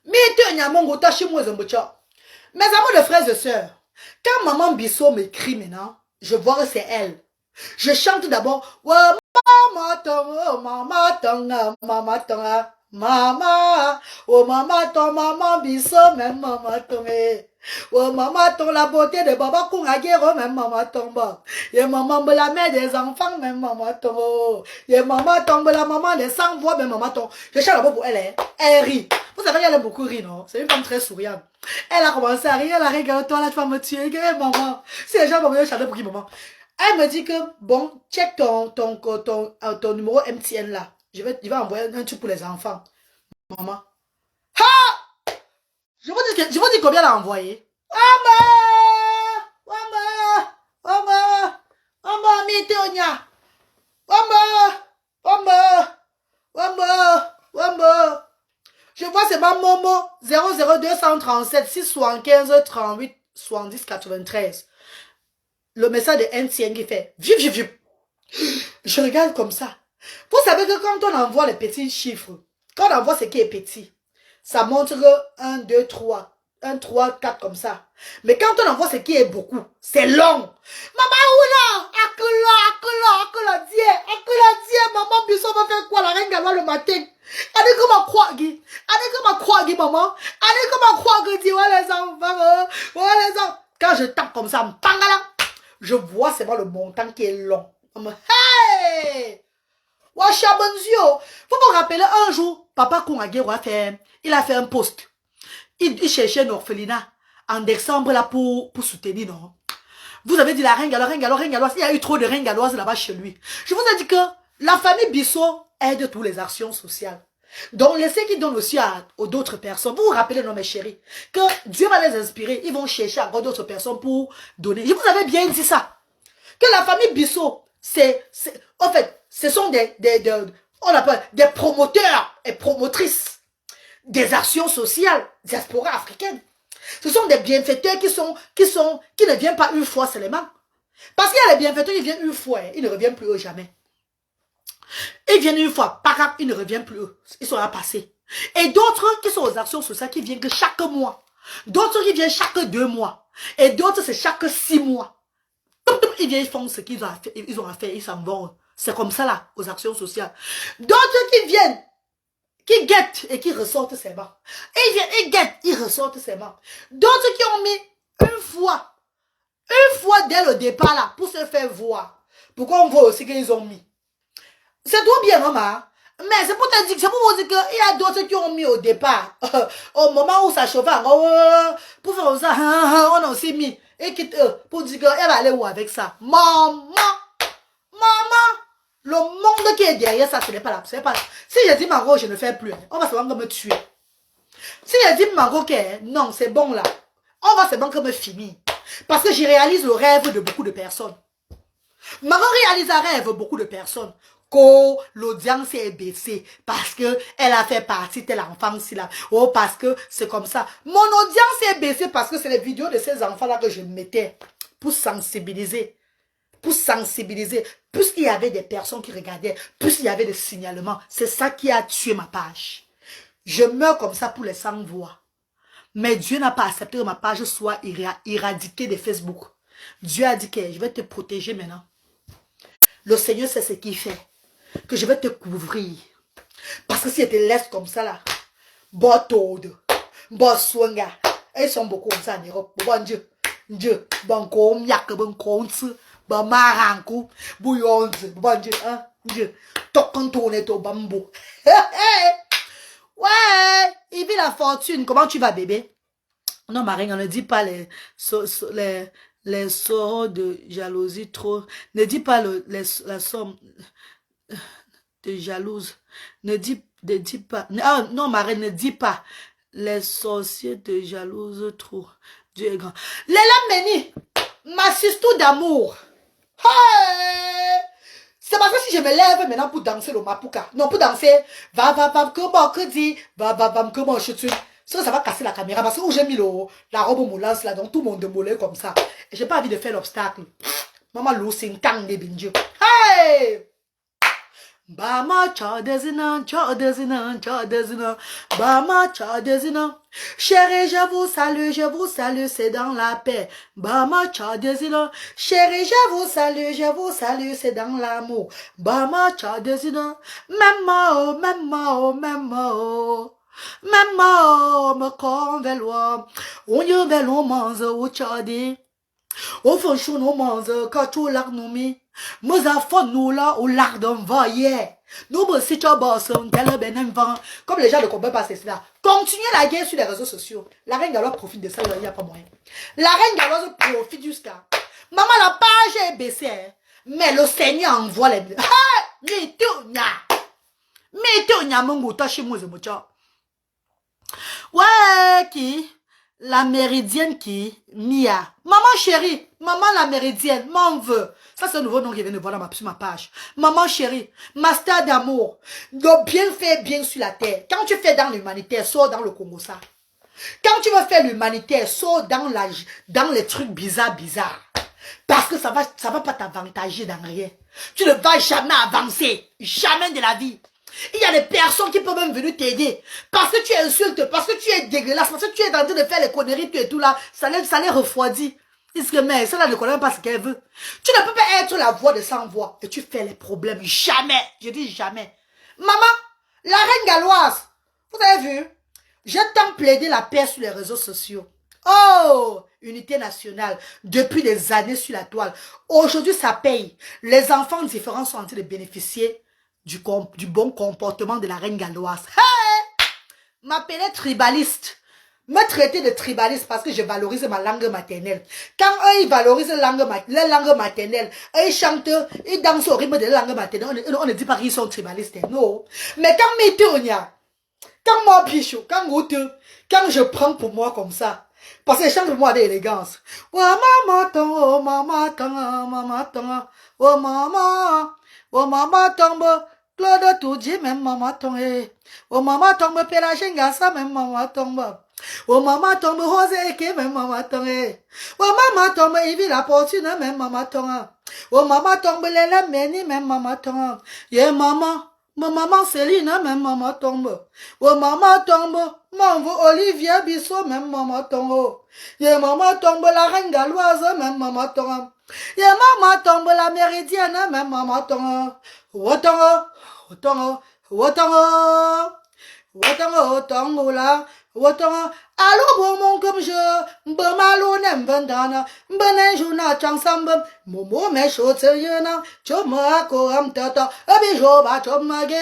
Mes amours de frères et sœurs, quand maman Bissot m'écrit maintenant, je vois que c'est elle. Je chante d'abord. Oh, maman ton, maman ton, maman. Oh, maman ton, maman Bissot, même maman ton. Oh, maman ton, la beauté de Baba Kongagero, même maman ton. Et maman la mère des enfants, même maman ton. Et maman ton, la maman des sans voix, même maman ton. Je chante d'abord pour elle, hein. Elle rit. Vous savez, elle aime beaucoup rire, non? C'est une femme très souriante. Elle a commencé à rire, elle a regardé, toi là, tu vas me tuer, maman. Si les gens vont venir chanter pour qui, maman? Elle me dit que, bon, check ton numéro MTN là. Je vais envoyer un truc pour les enfants. Maman. Ha! Je vous dis combien elle a envoyé. Je vois c'est ma Momo 00237 675 38 70 93. Le message de NCN qui fait vip, vip, vip. Je regarde comme ça. Vous savez que quand on envoie les petits chiffres, quand on envoie ce qui est petit, ça montre 1, 2, 3. 1, 3, 4 comme ça. Mais quand on envoie ce qui est beaucoup, c'est long. Maman, oula, akula, Dieu, maman, Bisson va faire quoi la reine Galois le matin? Allez, comment croire, Guy? Maman? Allez, comment croire, Guy? Ouais, les enfants, Quand je tape comme ça, je vois seulement le montant qui est long. Hey! Washabonzio! Faut vous rappeler un jour, papa Koungagero il a fait un post. Il cherchait un orphelinat en décembre là pour soutenir, non? Vous avez dit la reine galloise, il y a eu trop de reines galloises là-bas chez lui. Je vous ai dit que la famille Bissot aide toutes les actions sociales. Donc, laissez qu'ils donnent aussi aux d'autres personnes. Vous vous rappelez, non, mes chéris, que Dieu va les inspirer. Ils vont chercher encore d'autres personnes pour donner. Je vous avais bien dit ça. Que la famille Bissot, en fait, ce sont on appelle des promoteurs et promotrices des actions sociales, diaspora africaine. Ce sont des bienfaiteurs qui ne viennent pas une fois seulement. Parce qu'il y a les bienfaiteurs, ils viennent une fois, ils ne reviennent plus eux jamais. Ils viennent une fois, par ils ne reviennent plus eux. Ils sont là passés. Et d'autres qui sont aux actions sociales qui viennent que chaque mois. D'autres qui viennent chaque 2 mois. Et d'autres c'est chaque 6 mois. Ils viennent, ils font ce qu'ils ont à faire, ils s'en vont. C'est comme ça là, aux actions sociales. D'autres qui viennent, qui guettent et qui ressortent seulement. Et ils viennent, ils guettent, ils ressortent seulement. D'autres qui ont mis une fois dès le départ là, pour se faire voir. Pourquoi on voit aussi qu'ils ont mis? C'est tout bien, maman. Mais c'est pour te dire, c'est pour vous dire qu'il y a d'autres qui ont mis au départ. Au moment où ça chauffait, pour faire ça, on a aussi mis. Et qui, pour dire qu'elle va aller où avec ça? Maman! Le monde qui est derrière ça, ce n'est pas là. C'est pas là. Si je dis Margot, je ne fais plus. On va seulement me tuer. Si je dis Margot, non, c'est bon là. On va seulement me finir. Parce que je réalise le rêve de beaucoup de personnes. Margot réalise un rêve de beaucoup de personnes. Que l'audience est baissée parce que elle a fait partie de l'enfance là. Oh, parce que c'est comme ça. Mon audience est baissée parce que c'est les vidéos de ces enfants là que je mettais pour sensibiliser. Plus il y avait des personnes qui regardaient, plus il y avait des signalements. C'est ça qui a tué ma page. Je meurs comme ça pour les 100 voix. Mais Dieu n'a pas accepté que ma page soit éradiquée de Facebook. Dieu a dit que je vais te protéger maintenant. Le Seigneur sait ce qu'il fait. Que je vais te couvrir. Parce que si je te laisse comme ça là, bon toad, bon swanga, ils sont beaucoup comme ça en Europe. Bon Dieu, bon comme yak, bon compte, bon marankou, bouillon, bon Dieu, hein, Dieu, toquant tourner ton bambou. Ouais, il vit la fortune. Comment tu vas, bébé? Non, Marie, on ne dit pas les sorts de jalousie trop. Ne dis pas la somme de jalouse. Ne dis pas. Ah, non, Marie, ne dis pas. Les sorciers de jalouse trop. Dieu est grand. Léla Meni, ma sister d'amour. Hey! C'est parce que si je me lève maintenant pour danser le mapuka. Non, pour danser. Comment que dit? Comment je tue. Ça va casser la caméra. Parce que où j'ai mis la robe moulance là, donc tout le monde me moulait comme ça. Et j'ai pas envie de faire l'obstacle. Maman Lou, c'est une tang de binjo. Hey! Bama cha desina, Bama cha desina. Chérie, je vous salue, c'est dans la paix. Bama cha desina. Chérie, je vous salue, c'est dans l'amour. Bama cha desina. Même me convéloi. On y va l'on mange au tchadi. Au fond, chou nous mange, quand tu l'as nommé. Nous avons nous là, au large d'un voyer. Nous, si tu as bossé, comme les gens ne comprennent pas cela. Continuez la guerre sur les réseaux sociaux. La reine Galoise profite de ça, il n'y a pas moyen. La reine Galoise profite jusqu'à. Maman, la page est baissée. Hein. Mais le Seigneur envoie les... Ouais, qui? La méridienne qui? Mia. Maman chérie, maman la méridienne, m'en veut. Ça, c'est un nouveau nom qui vient de voir sur ma page. Maman chérie, master d'amour. De bien faire bien sur la terre. Quand tu fais dans l'humanitaire, sors dans le Congo ça. Quand tu veux faire l'humanitaire, sors dans les trucs bizarres. Parce que ça va pas t'avantager dans rien. Tu ne vas jamais avancer. Jamais de la vie. Il y a des personnes qui peuvent même venir t'aider. Parce que tu insultes, parce que tu es dégueulasse, parce que tu es en train de faire les conneries, tout et tout là. Ça les refroidit. Ils disent que mais celle-là ne connaît même pas ce qu'elle veut. Tu ne peux pas être la voix de sans voix. Et tu fais les problèmes. Jamais. Je dis jamais. Maman, la reine galloise. Vous avez vu? J'ai tant plaidé la paix sur les réseaux sociaux. Oh, unité nationale, depuis des années sur la toile. Aujourd'hui, ça paye. Les enfants différents sont en train de bénéficier du bon comportement de la reine galloise. Hey! M'appeler tribaliste. Me traiter de tribaliste parce que je valorise ma langue maternelle. Quand eux, ils valorisent la langue maternelle, eux, ils chantent, ils dansent au rythme de la langue maternelle, on ne dit pas qu'ils sont tribalistes. Non. Mais quand Météonia, quand moi, Pichot, quand je prends pour moi comme ça, parce que je chante pour moi d'élégance. Oh maman, oh maman, oh maman, oh maman, tombe. Claude tout dit, même maman tombe. Oh maman tombe, Pélagenga, ça, même maman tombe. Oh maman tombe, Rosé, même maman tombe. Oh maman tombe, Yves la Portune, même maman tombe. Oh maman tombe, Léla Méni, même maman tombe. Yeah, maman. Ma maman Céline, même maman tombe. Oh maman tombe. Maman Olivier Bissot, même maman tombe. Yeah, maman tombe, la reine galloise, même maman tombe. Yeah, maman tombe, la méridienne, même maman tombe. Wotango, wotango, wotango, wotango, wotango la, wotango. Allô, bon mon comme je, m'bamalo nem vendana, m'benenjuna changsamba, momo me choteyena, choma ko am tata, abijo ba chomage,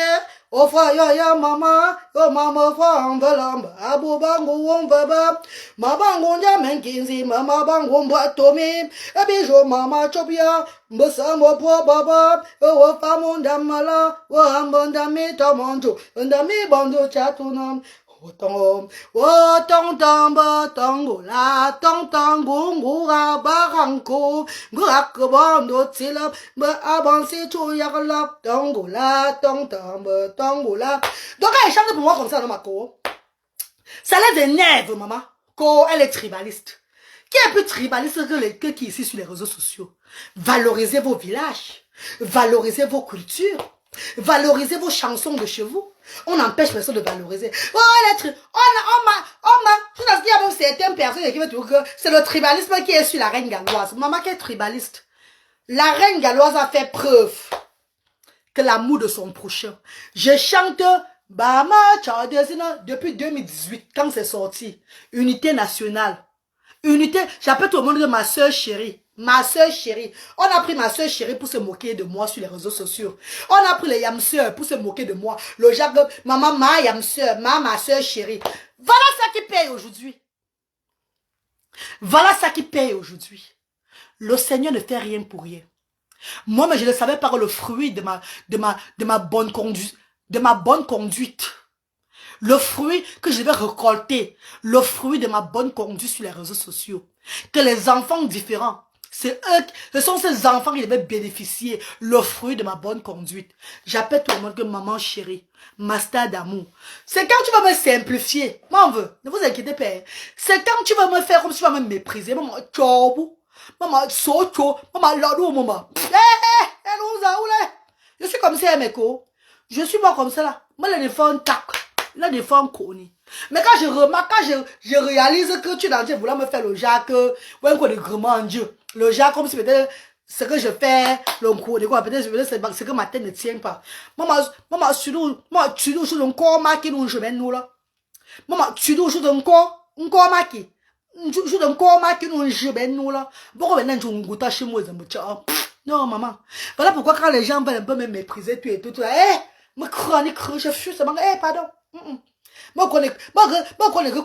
ofa ya mama, yo mama fa ambalamba, abu bango wombaba, mabango nyamen kinzi, mama bango mbatomi, abijo mama chopia, mbasamo po baba, o famonda mala, o ambonda mi tamonjo, ndami bando chatunam. Otong, otong tamba tangola, tong tango ngura barangko, ngakabando tila, ba avancer choyarla, tangola, tong tamba tangola. Donc elle chante pour moi comme ça dans ma cour. Ça les énerve, maman. Ko, elle est tribaliste. Qui est plus tribaliste que qui ici sur les réseaux sociaux? Valorisez vos villages, valorisez vos cultures. Valorisez vos chansons de chez vous. On empêche personne de valoriser. Oh, je pense qu'il y a même certaines personnes qui veulent dire que c'est le tribalisme qui est sur la reine galloise. Maman qui est tribaliste. La reine galloise a fait preuve que l'amour de son prochain. Je chante Bama Chadezina depuis 2018 quand c'est sorti. Unité nationale. Unité, j'appelle tout le monde ma soeur chérie. Ma soeur chérie. On a pris ma soeur chérie pour se moquer de moi sur les réseaux sociaux. On a pris les yamseurs pour se moquer de moi. Le Jacques, maman, ma yamseur, ma soeur chérie. Voilà ça qui paye aujourd'hui. Voilà ça qui paye aujourd'hui. Le Seigneur ne fait rien pour rien. Moi, mais je ne savais pas que le fruit de ma bonne conduite. Le fruit que je vais récolter. Le fruit de ma bonne conduite sur les réseaux sociaux. Que les enfants différents. Ce sont ces enfants qui devaient bénéficier le fruit de ma bonne conduite. J'appelle tout le monde que maman chérie, master d'amour. C'est quand tu vas me simplifier, m'en veux, ne vous inquiétez pas. C'est quand tu vas me faire comme si tu vas me mépriser, maman, tchobou, maman, socho, maman, ladou, maman. Je suis comme ça, mes co. Je suis moi comme ça là. Moi, les défends tac, les défends connu. Mais quand je remarque, quand je réalise que tu es en train de vouloir me faire le Jacques, ou un coup de gréement en Dieu. Le Jacques, comme si peut-être ce que je fais, le coup de quoi, peut-être c'est que ma tête ne tient pas. Maman, tu dois jouer un corps marqué dans le chemin, nous là. Maman, tu dois jouer un corps marqué. Tu joues un corps marqué dans le chemin, nous là. Pourquoi maintenant tu me goûtes chez moi, non, maman. Voilà pourquoi quand les gens veulent un peu me mépriser, tu et tout, me chronique, je fuis, ça m'a pardon. Moi, je connais que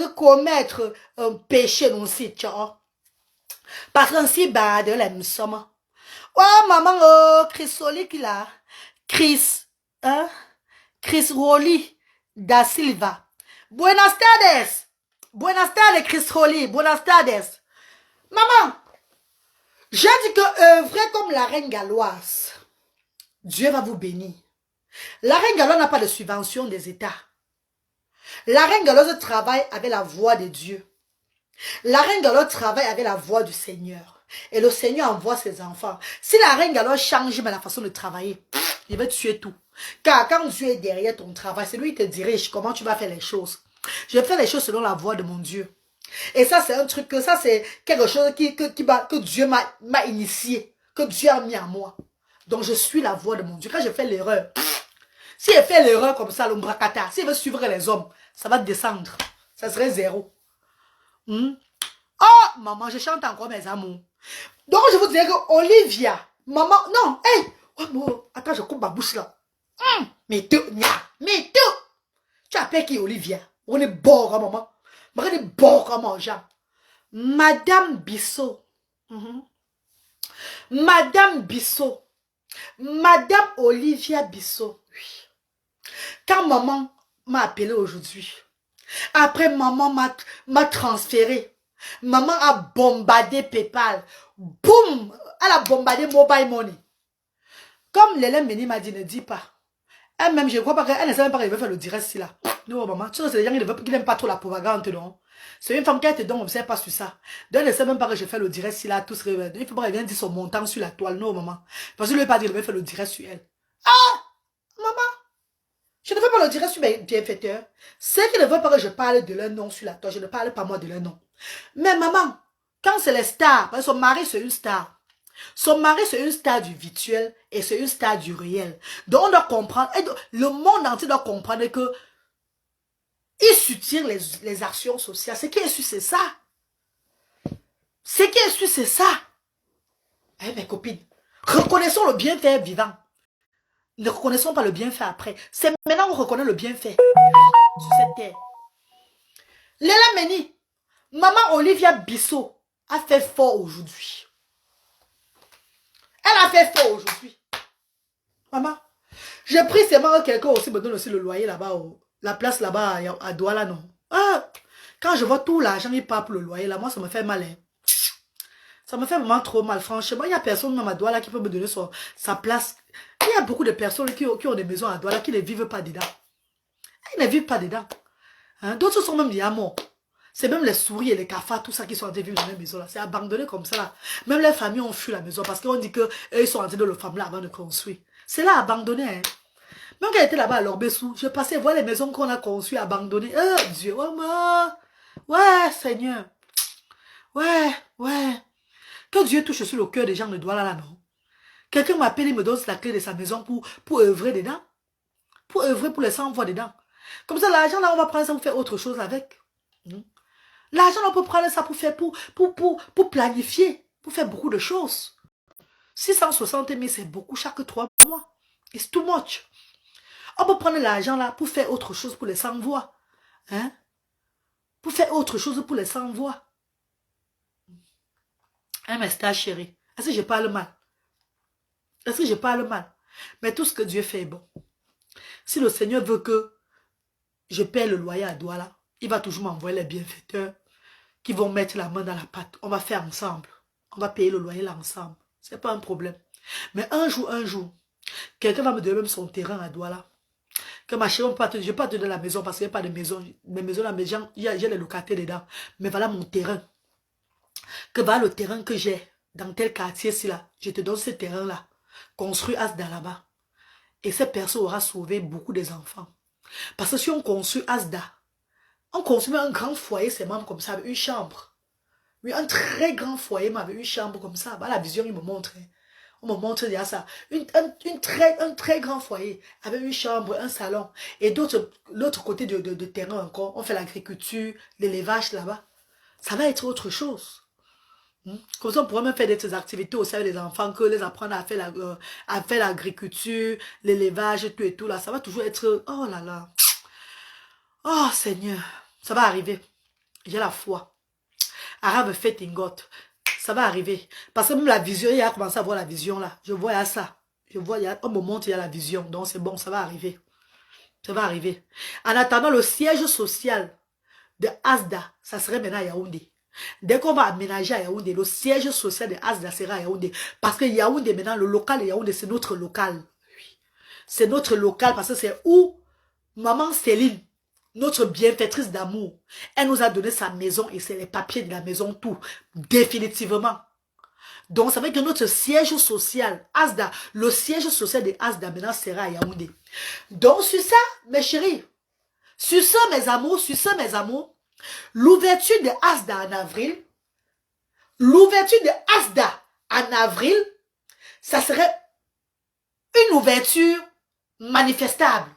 commettre un péché dans le site, Parce qu'ainsi, bah, de l'aime somme. Oh, maman, oh, Chris Oli qui l'a. Chris, hein? Chris Roli da Silva. Buenas tardes. Buenas tardes, Chris Roli. Buenas tardes. Maman, j'ai dit que œuvrer comme la reine galloise, Dieu va vous bénir. La reine galloise n'a pas de subvention des États. La reine galloise travaille avec la voix de Dieu. La reine galloise travaille avec la voix du Seigneur. Et le Seigneur envoie ses enfants. Si la reine galloise change la façon de travailler, il va tuer tout. Car quand Dieu est derrière ton travail, c'est lui qui te dirige comment tu vas faire les choses. Je fais les choses selon la voix de mon Dieu. Et ça, c'est un truc, ça, c'est quelque chose que Dieu m'a initié, que Dieu a mis en moi. Donc, je suis la voix de mon Dieu. Quand je fais l'erreur, si elle fait l'erreur comme ça, l'ombracata, si elle veut suivre les hommes, ça va descendre. Ça serait zéro. Oh, maman, je chante encore mes amours. Donc, je vous dirais que Olivia, maman, non, hey, oh, non, attends, je coupe ma bouche là. Mais tu, tu appelles qui Olivia? On est bon, maman. On est bon, maman, Jean. Madame Bissot. Madame Bissot. Madame Olivia Bissot. Oui. Quand maman m'a appelé aujourd'hui, après maman m'a transféré, maman a bombardé PayPal. Boum! Elle a bombardé Mobile Money. Comme l'élève Méni m'a dit, ne dis pas. Elle-même, je ne crois pas qu'elle ne sait même pas qu'elle veut faire le direct si là. Non, maman, tu sais, c'est des gens qui n'aiment pas trop la propagande, non? C'est une femme qui a été donc, on ne sait pas sur ça. Donc, elle ne sait même pas que je fais le direct si là, tout se révèle. Il faut pas qu'elle vienne dire son montant sur la toile, non, maman. Parce que lui, il pas dit, il veut faire le direct sur elle. Ah! Maman! Je ne veux pas le direct sur mes bienfaiteurs. C'est qu'ils ne veulent pas que je parle de leur nom sur la toile. Je ne parle pas moi de leur nom. Mais maman, quand c'est les stars, parce que son mari c'est une star. Son mari c'est une star du virtuel et c'est une star du réel. Donc on doit comprendre, le monde entier doit comprendre que il soutient les actions sociales. Ce qui est su, c'est ça. Ce qui est su, c'est ça. Eh mes copines, reconnaissons le bienfait vivant. Ne reconnaissons pas le bienfait après. C'est maintenant qu'on reconnaît le bienfait sur cette terre. Léla Méni, maman Olivia Bissot a fait fort aujourd'hui. Elle a fait fort aujourd'hui. Maman, j'ai pris seulement que quelqu'un aussi me donne aussi le loyer là-bas, la place là-bas à Douala, non. Ah, quand je vois tout l'argent il part pour le loyer là, moi ça me fait mal. Hein. Ça me fait vraiment trop mal, franchement. Il n'y a personne même à Douala qui peut me donner sa place. Il y a beaucoup de personnes qui ont des maisons à Douala qui ne vivent pas dedans. Ils ne vivent pas dedans. Hein? D'autres sont même des morts. C'est même les souris et les cafards, tout ça qui sont en train de vivre dans la maison là. C'est abandonné comme ça là. Même les familles ont fui la maison parce qu'on dit qu'ils sont en train de le fermer là avant de construire. C'est là abandonné. Hein. Même quand j'étais là-bas à Lorbessou, je passais voir les maisons qu'on a construites abandonnées. Oh Dieu, oh moi. Ouais, Seigneur. Ouais. Que Dieu touche sur le cœur des gens de Douala là, non. Quelqu'un m'appelle et me donne la clé de sa maison pour œuvrer dedans. Pour œuvrer pour les 100 fois dedans. Comme ça, l'argent là, on va prendre ça pour faire autre chose avec. L'argent, on peut prendre ça pour faire, pour planifier, pour faire beaucoup de choses. 660 000, c'est beaucoup chaque 3 mois. It's too much. On peut prendre l'argent là pour faire autre chose pour les 100 voix. Hein? Pour faire autre chose pour les 100 voix. Hein, mais c'est chérie. Est-ce que je parle mal? Est-ce que je parle mal? Mais tout ce que Dieu fait est bon. Si le Seigneur veut que je paie le loyer à Douala, il va toujours m'envoyer les bienfaiteurs qui vont mettre la main dans la pâte. On va faire ensemble. On va payer le loyer là ensemble. C'est pas un problème. Mais un jour, quelqu'un va me donner même son terrain à Douala. Que ma chérie, je ne vais pas te donner la maison parce qu'il n'y a pas de maison. Mes maisons, là, j'ai les locataires dedans. Mais voilà mon terrain. Que voilà le terrain que j'ai dans tel quartier-ci là. Je te donne ce terrain-là. Construis Asda là-bas. Et cette personne aura sauvé beaucoup des enfants. Parce que si on construit Asda, on construit un grand foyer, c'est même comme ça, avec une chambre. Oui, un très grand foyer, mais avec une chambre comme ça. Bah, la vision, il me montre. Hein. On me montre déjà ça. Un très grand foyer, avec une chambre, un salon. Et l'autre côté de terrain encore, on fait l'agriculture, l'élevage là-bas. Ça va être autre chose. Comme ça, on pourrait même faire des activités au sein des enfants, que les apprendre à faire l'agriculture, l'élevage, tout et tout. Là, ça va toujours être... Oh là là. Oh Seigneur. Ça va arriver. J'ai la foi. Arabe fait ingot. Ça va arriver. Parce que même la vision, il a commencé à voir la vision là. Je vois, il y a ça. Je vois, il y a un moment, il y a la vision. Donc c'est bon, ça va arriver. Ça va arriver. En attendant, le siège social de Asda, ça serait maintenant à Yaoundé. Dès qu'on va aménager à Yaoundé, le siège social de Asda sera à Yaoundé. Parce que Yaoundé, maintenant, le local de Yaoundé, c'est notre local. C'est notre local parce que c'est où maman Céline, notre bienfaitrice d'amour, elle nous a donné sa maison et c'est les papiers de la maison, tout. Définitivement. Donc, ça veut dire que notre siège social, Asda, le siège social de Asda maintenant sera à Yaoundé. Donc, sur ça, mes chéris, sur ça, mes amours, l'ouverture de Asda en avril, ça serait une ouverture manifestable.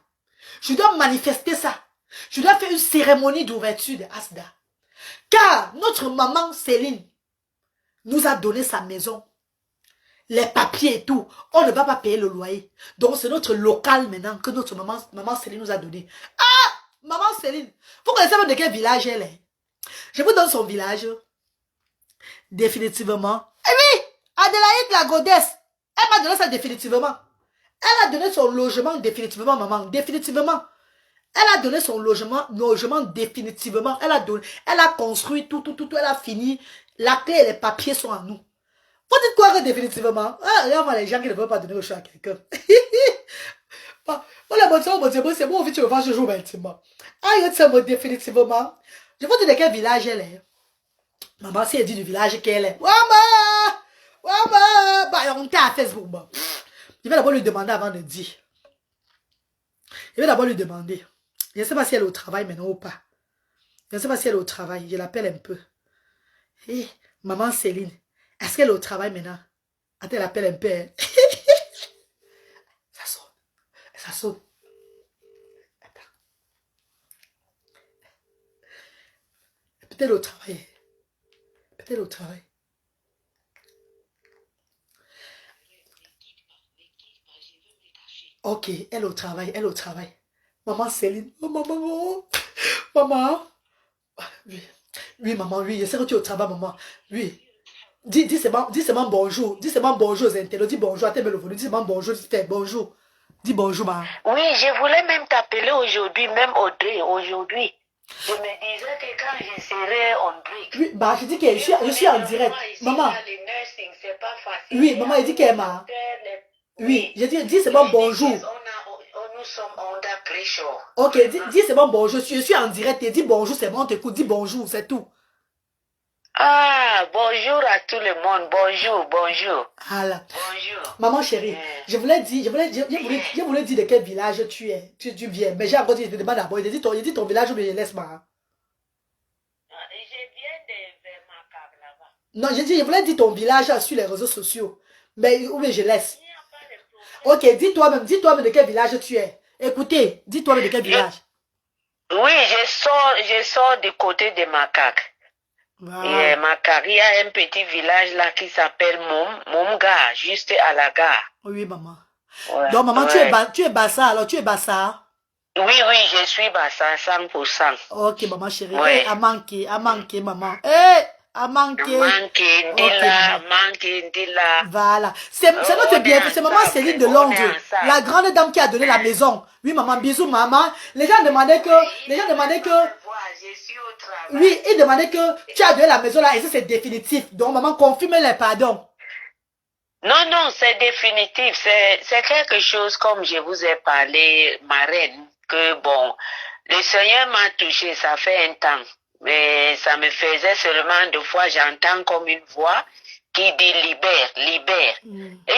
Je dois manifester ça. Je dois faire une cérémonie d'ouverture de Asda. Car notre maman Céline nous a donné sa maison, les papiers et tout. On ne va pas payer le loyer. Donc c'est notre local maintenant que notre maman Céline nous a donné. Ah, maman Céline, vous connaissez même de quel village elle est? Je vous donne son village. Définitivement. Eh oui, Adélaïde la Godesse. Elle m'a donné ça définitivement. Elle a donné son logement définitivement, maman. Définitivement. Elle a donné son logement définitivement. Elle a construit tout. Elle a fini. La clé et les papiers sont à nous. Vous dites quoi que définitivement? Ah, regarde les gens qui ne veulent pas donner le choix à quelqu'un. C'est bon, tu me fasses ce jour maintenant. Ah, définitivement. Je vous dis de quel village elle est. Maman, si elle dit du village qu'elle est. Wama! Bah, on t'a à Facebook. Bah. Je vais d'abord lui demander avant de dire. Je vais d'abord lui demander. Je ne sais pas si elle est au travail maintenant ou pas. Je ne sais pas si elle est au travail. Je l'appelle un peu. Hé, maman Céline, est-ce qu'elle est au travail maintenant? Attends, elle appelle un peu. Hein? Ça sonne. Ça sonne. Attends. Peut-être au travail. Peut-être au travail. Ok, elle au travail, Maman Céline, oh maman, oh. Maman. Oui, oui, maman, oui, je sais que tu es au travail, maman. Oui. Dis seulement bonjour. Dis seulement bonjour aux intellos. Dis bonjour, attends, le volume. Dis seulement bonjour, fais bonjour. Dis bonjour, maman. Oui, je voulais même t'appeler aujourd'hui, même Audrey, aujourd'hui. Je me disais que quand je serai en brique. Oui, bah, je dis que je suis en direct. Maman. Là, le nursing, c'est pas facile. Oui, maman, il dit qu'elle m'a. Oui, je dis seulement bonjour. Nous sommes under pressure. Ok, dis seulement bonjour. Je suis en direct et dis bonjour, c'est bon, on t'écoute. Dis bonjour, c'est tout. Ah, bonjour à tout le monde. Bonjour. Voilà. Bonjour. Maman chérie, je voulais dire de quel village tu es. Tu viens. Mais j'ai encore dit, je te demande d'abord. Il dit ton village ou bien je laisse moi. Je viens de Vermacac là-bas. Non, je voulais dire ton village sur les réseaux sociaux. Mais ou bien je laisse. Ok, dis-toi-même de quel village tu es. Écoutez, dis-toi-même de quel village. Oui, je sors du côté de Macac. Voilà. Et Macac, il y a un petit village là qui s'appelle Momga, juste à la gare. Oui, maman. Ouais. Donc, maman, tu es Bassa, alors tu es Bassa. Oui, je suis Bassa, 100%. Ok, maman chérie. Ouais. A manqué, maman. A manqué. Voilà. C'est notre bien, c'est maman Céline de Londres, la grande dame qui a donné la maison. Oui, maman, bisous, maman. Les gens demandaient que. Je suis au travail. Oui, ils demandaient que tu as donné la maison là et ça c'est définitif. Donc, maman, confirme les pardons. Non, c'est définitif. C'est quelque chose, comme je vous ai parlé, ma reine, que bon, le Seigneur m'a touché, ça fait un temps. Mais ça me faisait seulement deux fois, j'entends comme une voix qui dit libère. Et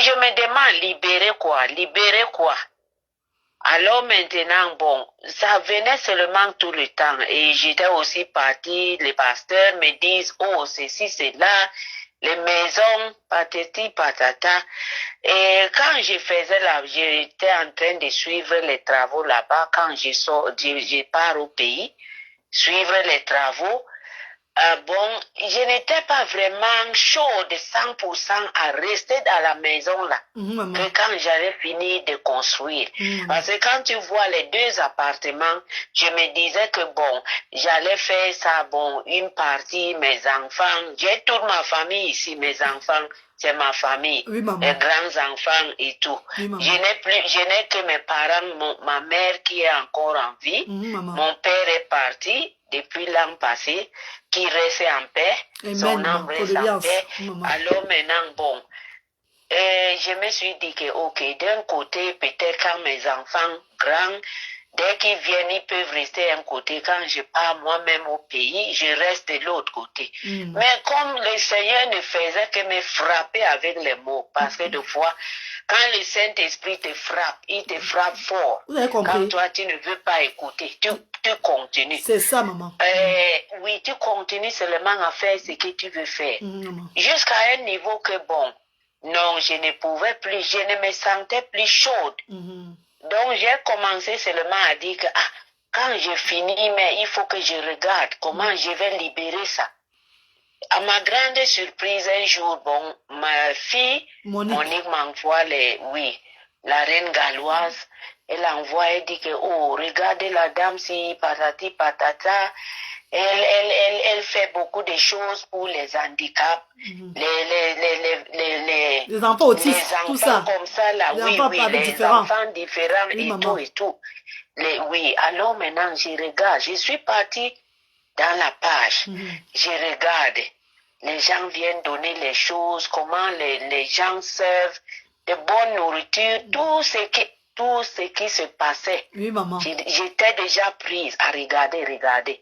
je me demande, libérer quoi? Alors maintenant, bon, ça venait seulement tout le temps. Et j'étais aussi partie, les pasteurs me disent, oh, ceci, cela, les maisons, patati, patata. Et quand j'étais en train de suivre les travaux là-bas, quand je pars au pays, suivre les travaux, Ah bon, je n'étais pas vraiment chaude 100% à rester dans la maison là. Maman. Que quand j'allais finir de construire. Parce que quand tu vois les 2 appartements, je me disais que bon, j'allais faire ça, bon, une partie, mes enfants, j'ai toute ma famille ici, mes enfants, c'est ma famille, Oui, maman. les grands-enfants et tout. Oui, maman. Je n'ai que mes parents, ma mère qui est encore en vie, Maman. mon père est parti depuis l'an passé, qui reste en paix, Amen, son maman. âme reste en paix. Maman. Alors maintenant, bon, je me suis dit que, ok, d'un côté, peut-être quand mes enfants grands, dès qu'ils viennent, ils peuvent rester un côté. Quand je pars moi-même au pays, je reste de l'autre côté. Mais comme le Seigneur ne faisait que me frapper avec les mots, parce que des fois, quand le Saint-Esprit te frappe, il te frappe fort. Vous avez compris? Quand toi, tu ne veux pas écouter, tu continues. C'est ça, maman. Oui, tu continues seulement à faire ce que tu veux faire. Jusqu'à un niveau que, bon, non, je ne pouvais plus, je ne me sentais plus chaude. Donc, j'ai commencé seulement à dire que, quand je finis, mais il faut que je regarde comment je vais libérer ça. À ma grande surprise, un jour, bon, ma fille, Monique m'envoie la reine galloise. Elle envoie, elle dit que, oh, regardez la dame si patati patata. Elle fait beaucoup de choses pour les handicaps, les enfants autistes, tout ça. Comme ça, là, les oui, enfants enfants différents oui, et maman. tout et tout. Oui, alors maintenant, je regarde, je suis partie dans la page, je regarde, les gens viennent donner les choses, comment les gens servent, de bonne nourriture, tout ce qui se passait. Oui, maman. J'étais déjà prise à regarder.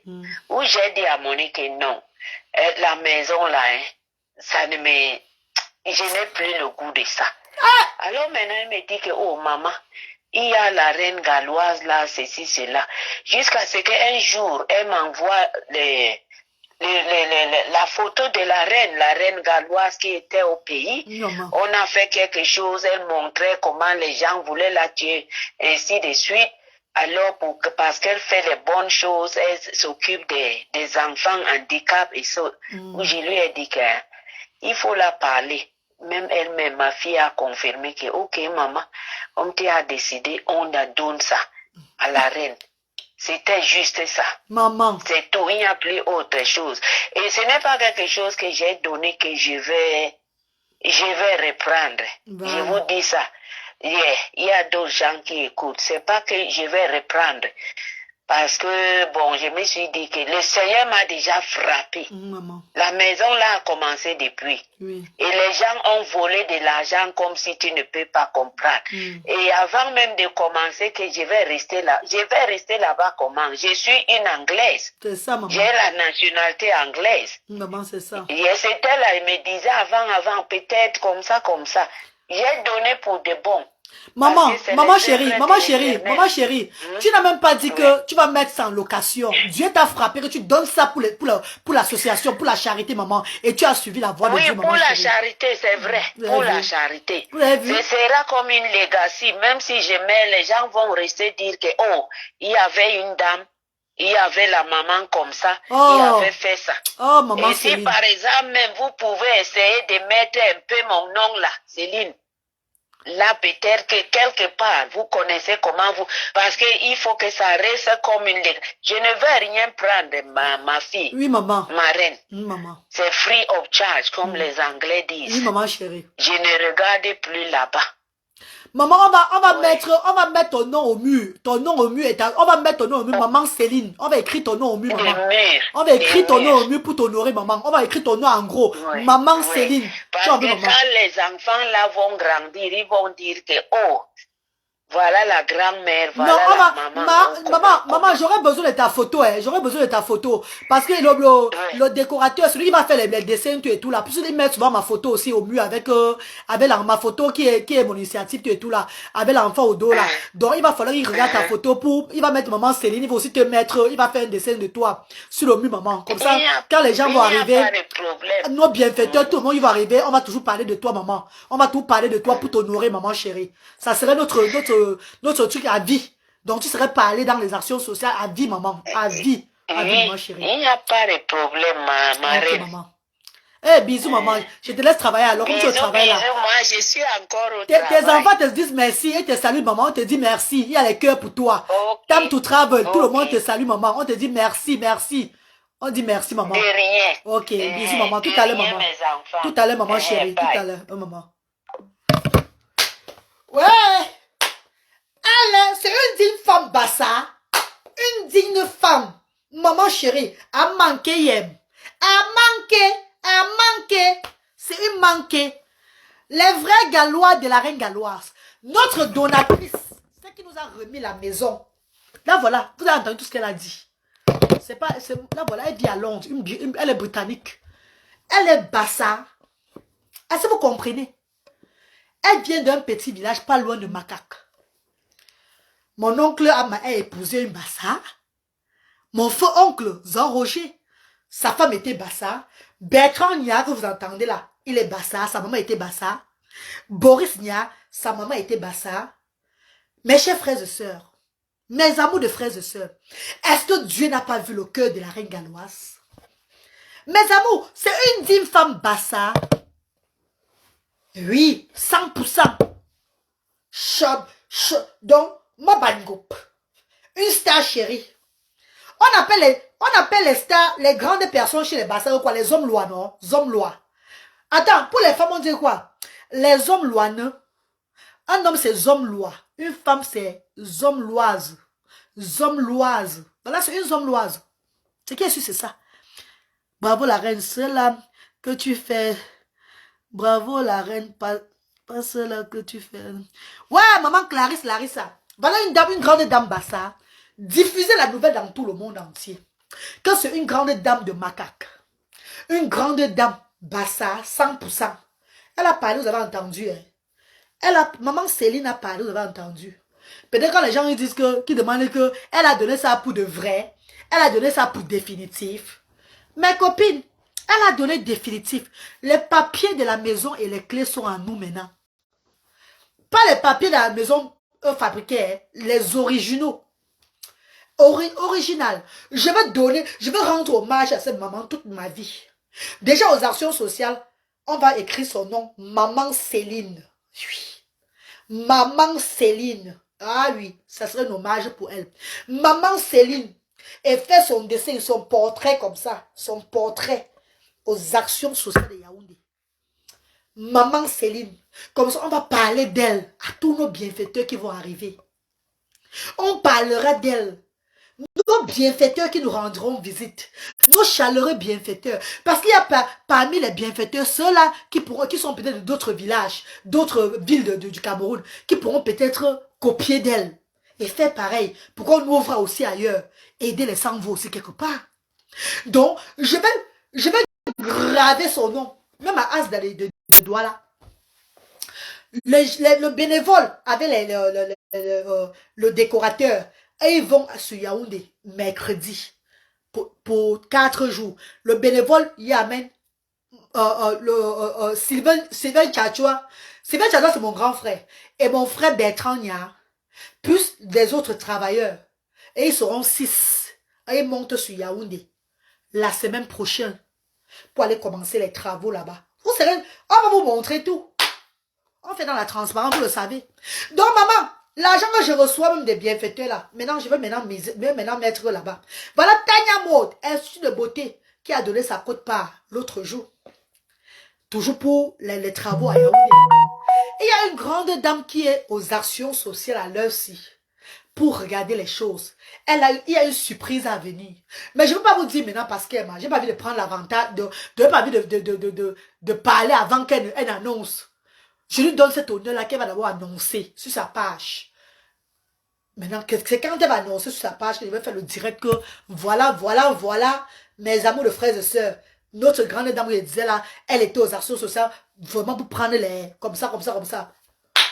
Où j'ai dit à Monique que non, la maison là, ça ne me... Je n'ai plus le goût de ça. Alors maintenant, elle me dit que, oh maman, il y a la reine galloise là, ceci, cela. Jusqu'à ce qu'un jour, elle m'envoie la photo de la reine galloise qui était au pays. On a fait quelque chose, elle montrait comment les gens voulaient la tuer, ainsi de suite. Alors, parce qu'elle fait les bonnes choses, elle s'occupe des enfants handicapés et ça. Je lui ai dit qu'il faut la parler. Même elle-même, ma fille a confirmé que, ok, maman, on t'a décidé, on a donné ça à la reine. C'était juste ça. Maman. C'est tout, il n'y a plus autre chose. Et ce n'est pas quelque chose que j'ai donné que je vais reprendre. Je vous dis ça. Il y a d'autres gens qui écoutent. C'est pas que je vais reprendre. Parce que, bon, je me suis dit que le Seigneur m'a déjà frappé. Maman. La maison là a commencé depuis. Oui. Et les gens ont volé de l'argent comme si tu ne peux pas comprendre. Et avant même de commencer que je vais rester là. Je vais rester là-bas comment? Je suis une Anglaise. C'est ça, maman. J'ai la nationalité anglaise. Maman, c'est ça. Et c'était là, il me disait avant, peut-être comme ça. J'ai donné pour de bon. Maman chérie, tu n'as même pas dit que tu vas mettre ça en location. Dieu t'a frappé que tu donnes ça pour l'association, pour la charité, maman. Et tu as suivi la voie de Dieu, maman. Oui, pour la charité, c'est vrai. Pour la charité. Ce sera comme une legacy. Même si je mets, les gens vont rester dire que, oh, il y avait une dame, il y avait la maman comme ça, il avait fait ça. Oh, maman, et si par exemple, même vous pouvez essayer de mettre un peu mon nom là, Céline. Là, peut-être que quelque part, vous connaissez comment vous... Parce qu'il faut que ça reste comme une... Je ne veux rien prendre, ma fille. Oui, maman. Ma reine. Oui, maman. C'est free of charge, comme les Anglais disent. Oui, maman chérie. Je ne regarde plus là-bas. Maman, on va mettre ton nom au mur. Ton nom au mur on va mettre ton nom au mur, maman Céline. On va écrire ton nom au mur, maman. On va écrire ton nom au mur pour t'honorer, maman. On va écrire ton nom en gros. Maman Céline. Parce que quand les enfants là vont grandir, ils vont dire que, oh, voilà la grand-mère, voilà maman, j'aurais besoin de ta photo, j'aurais besoin de ta photo. Parce que le décorateur, celui qui va faire les dessins, tout et tout là, puis il met souvent ma photo aussi au mur avec ma photo qui est mon initiative, tout et tout là, avec l'enfant au dos là. Donc il va falloir qu'il regarde ta photo il va mettre maman Céline, il va aussi te mettre, il va faire un dessin de toi sur le mur, maman. Comme ça, quand les gens vont arriver, nos bienfaiteurs, tout le monde, il va arriver, on va toujours parler de toi, maman. On va tout parler de toi pour t'honorer, maman chérie. Ça serait notre truc à vie. Donc, tu serais parlé dans les actions sociales à vie, maman. À vie. Adieu, Oui, maman chérie. il n'y a pas de problème, ma Ok, reine. maman. Eh, bisous, maman. Je te laisse travailler alors. Comme tu es au Bisous, travail là. bisous, moi je suis encore au Tes travail. enfants te disent merci et te saluent, maman. On te dit merci. Il y a les cœurs pour toi. Ok, Time to travel. Tout le ok. monde te salue, maman. On te dit merci, merci. On dit merci, maman. De rien. Ok, bisous, maman. Tout De à l'heure, rien, maman. mes enfants. Tout à l'heure, maman chérie. Tout à Bye. l'heure, maman. Ouais. Allez, c'est une digne femme, Bassa. Une digne femme. Maman chérie, a manqué, Yem. A manqué. C'est une manquée. Les vrais Gallois de la reine galloise. Notre donatrice, celle qui nous a remis la maison. Là, voilà, vous avez entendu tout ce qu'elle a dit. Là, voilà, elle vit à Londres. Elle est britannique. Elle est Bassa. Est-ce que vous comprenez? Elle vient d'un petit village pas loin de Macaque. Mon oncle a épousé une Bassa. Mon faux oncle, Jean Roger, sa femme était Bassa. Bertrand Nia, que vous entendez là, il est Bassa, sa maman était Bassa. Boris Nia, sa maman était Bassa. Mes chers frères et sœurs, mes amours de frères et sœurs, est-ce que Dieu n'a pas vu le cœur de la reine galloise? Mes amours, c'est une digne femme Bassa. Oui, 100%. Donc, ma bangoup. Une star chérie. On appelle les stars, les grandes personnes chez les Bassa, quoi, les hommes lois, non? Les hommes lois. Attends, pour les femmes, on dit quoi? Les hommes lois, non? Un homme, c'est homme lois. Une femme, c'est homme loise. Homme loise. Voilà, c'est une homme loise. C'est qui est sûr, c'est ça. Bravo la reine, cela que tu fais. Bravo la reine, pas cela que tu fais. Ouais, maman Clarisse, Larissa. Voilà une grande dame Bassa. Diffusez la nouvelle dans tout le monde entier. Que c'est une grande dame de Macaque. Une grande dame Bassa, 100%. Elle a parlé, vous avez entendu. Hein? Maman Céline a parlé, vous avez entendu. Peut-être quand les gens ils disent qu'ils demandent qu'elle a donné ça pour de vrai. Elle a donné ça pour définitif. Mes copines, elle a donné définitif. Les papiers de la maison et les clés sont à nous maintenant. Pas les papiers de la maison fabriqués, hein, les originaux. Original. Je vais rendre hommage à cette maman toute ma vie. Déjà aux actions sociales, on va écrire son nom, Maman Céline. Oui. Maman Céline. Ah oui, ça serait un hommage pour elle. Maman Céline. Et fait son dessin, son portrait comme ça. Son portrait aux actions sociales de Yaoundé. Maman Céline. Comme ça, on va parler d'elle à tous nos bienfaiteurs qui vont arriver. On parlera d'elle. Nos bienfaiteurs qui nous rendront visite. Nos chaleureux bienfaiteurs. Parce qu'il y a parmi les bienfaiteurs ceux-là qui sont peut-être d'autres villages, d'autres villes du Cameroun, qui pourront peut-être copier d'elle. Et faire pareil. Pour qu'on ouvre aussi ailleurs. Aider les sans-voix aussi quelque part. Donc, je vais graver son nom. Même à As de doigts là. Le bénévole avec le décorateur. Et ils vont sur Yaoundé mercredi pour 4 jours. Le bénévole y amène Sylvain Tchatchoua. Sylvain Tchatchoua, c'est mon grand frère. Et mon frère Bertrand Nia. Plus des autres travailleurs. Et ils seront 6. Et ils montent sur Yaoundé la semaine prochaine pour aller commencer les travaux là-bas. On va vous montrer tout. On fait dans la transparence, vous le savez. Donc, maman, l'argent que je reçois, même des bienfaiteurs là, maintenant, je vais maintenant mettre là-bas. Voilà Tanya Maud, institut de beauté, qui a donné sa quote-part l'autre jour. Toujours pour les travaux à Yaoundé. Il y a une grande dame qui est aux actions sociales à l'heure-ci pour regarder les choses. Il y a une surprise à venir. Mais je ne veux pas vous dire maintenant parce qu'elle m'a. J'ai pas envie de prendre l'avantage, de parler avant qu'elle annonce. Je lui donne cet honneur-là qu'elle va d'abord annoncer sur sa page. Maintenant, c'est quand elle va annoncer sur sa page que je vais faire le direct que voilà, mes amours de frères et sœurs. Notre grande dame, je disais là, elle était aux actions sociales vraiment pour prendre les... Comme ça.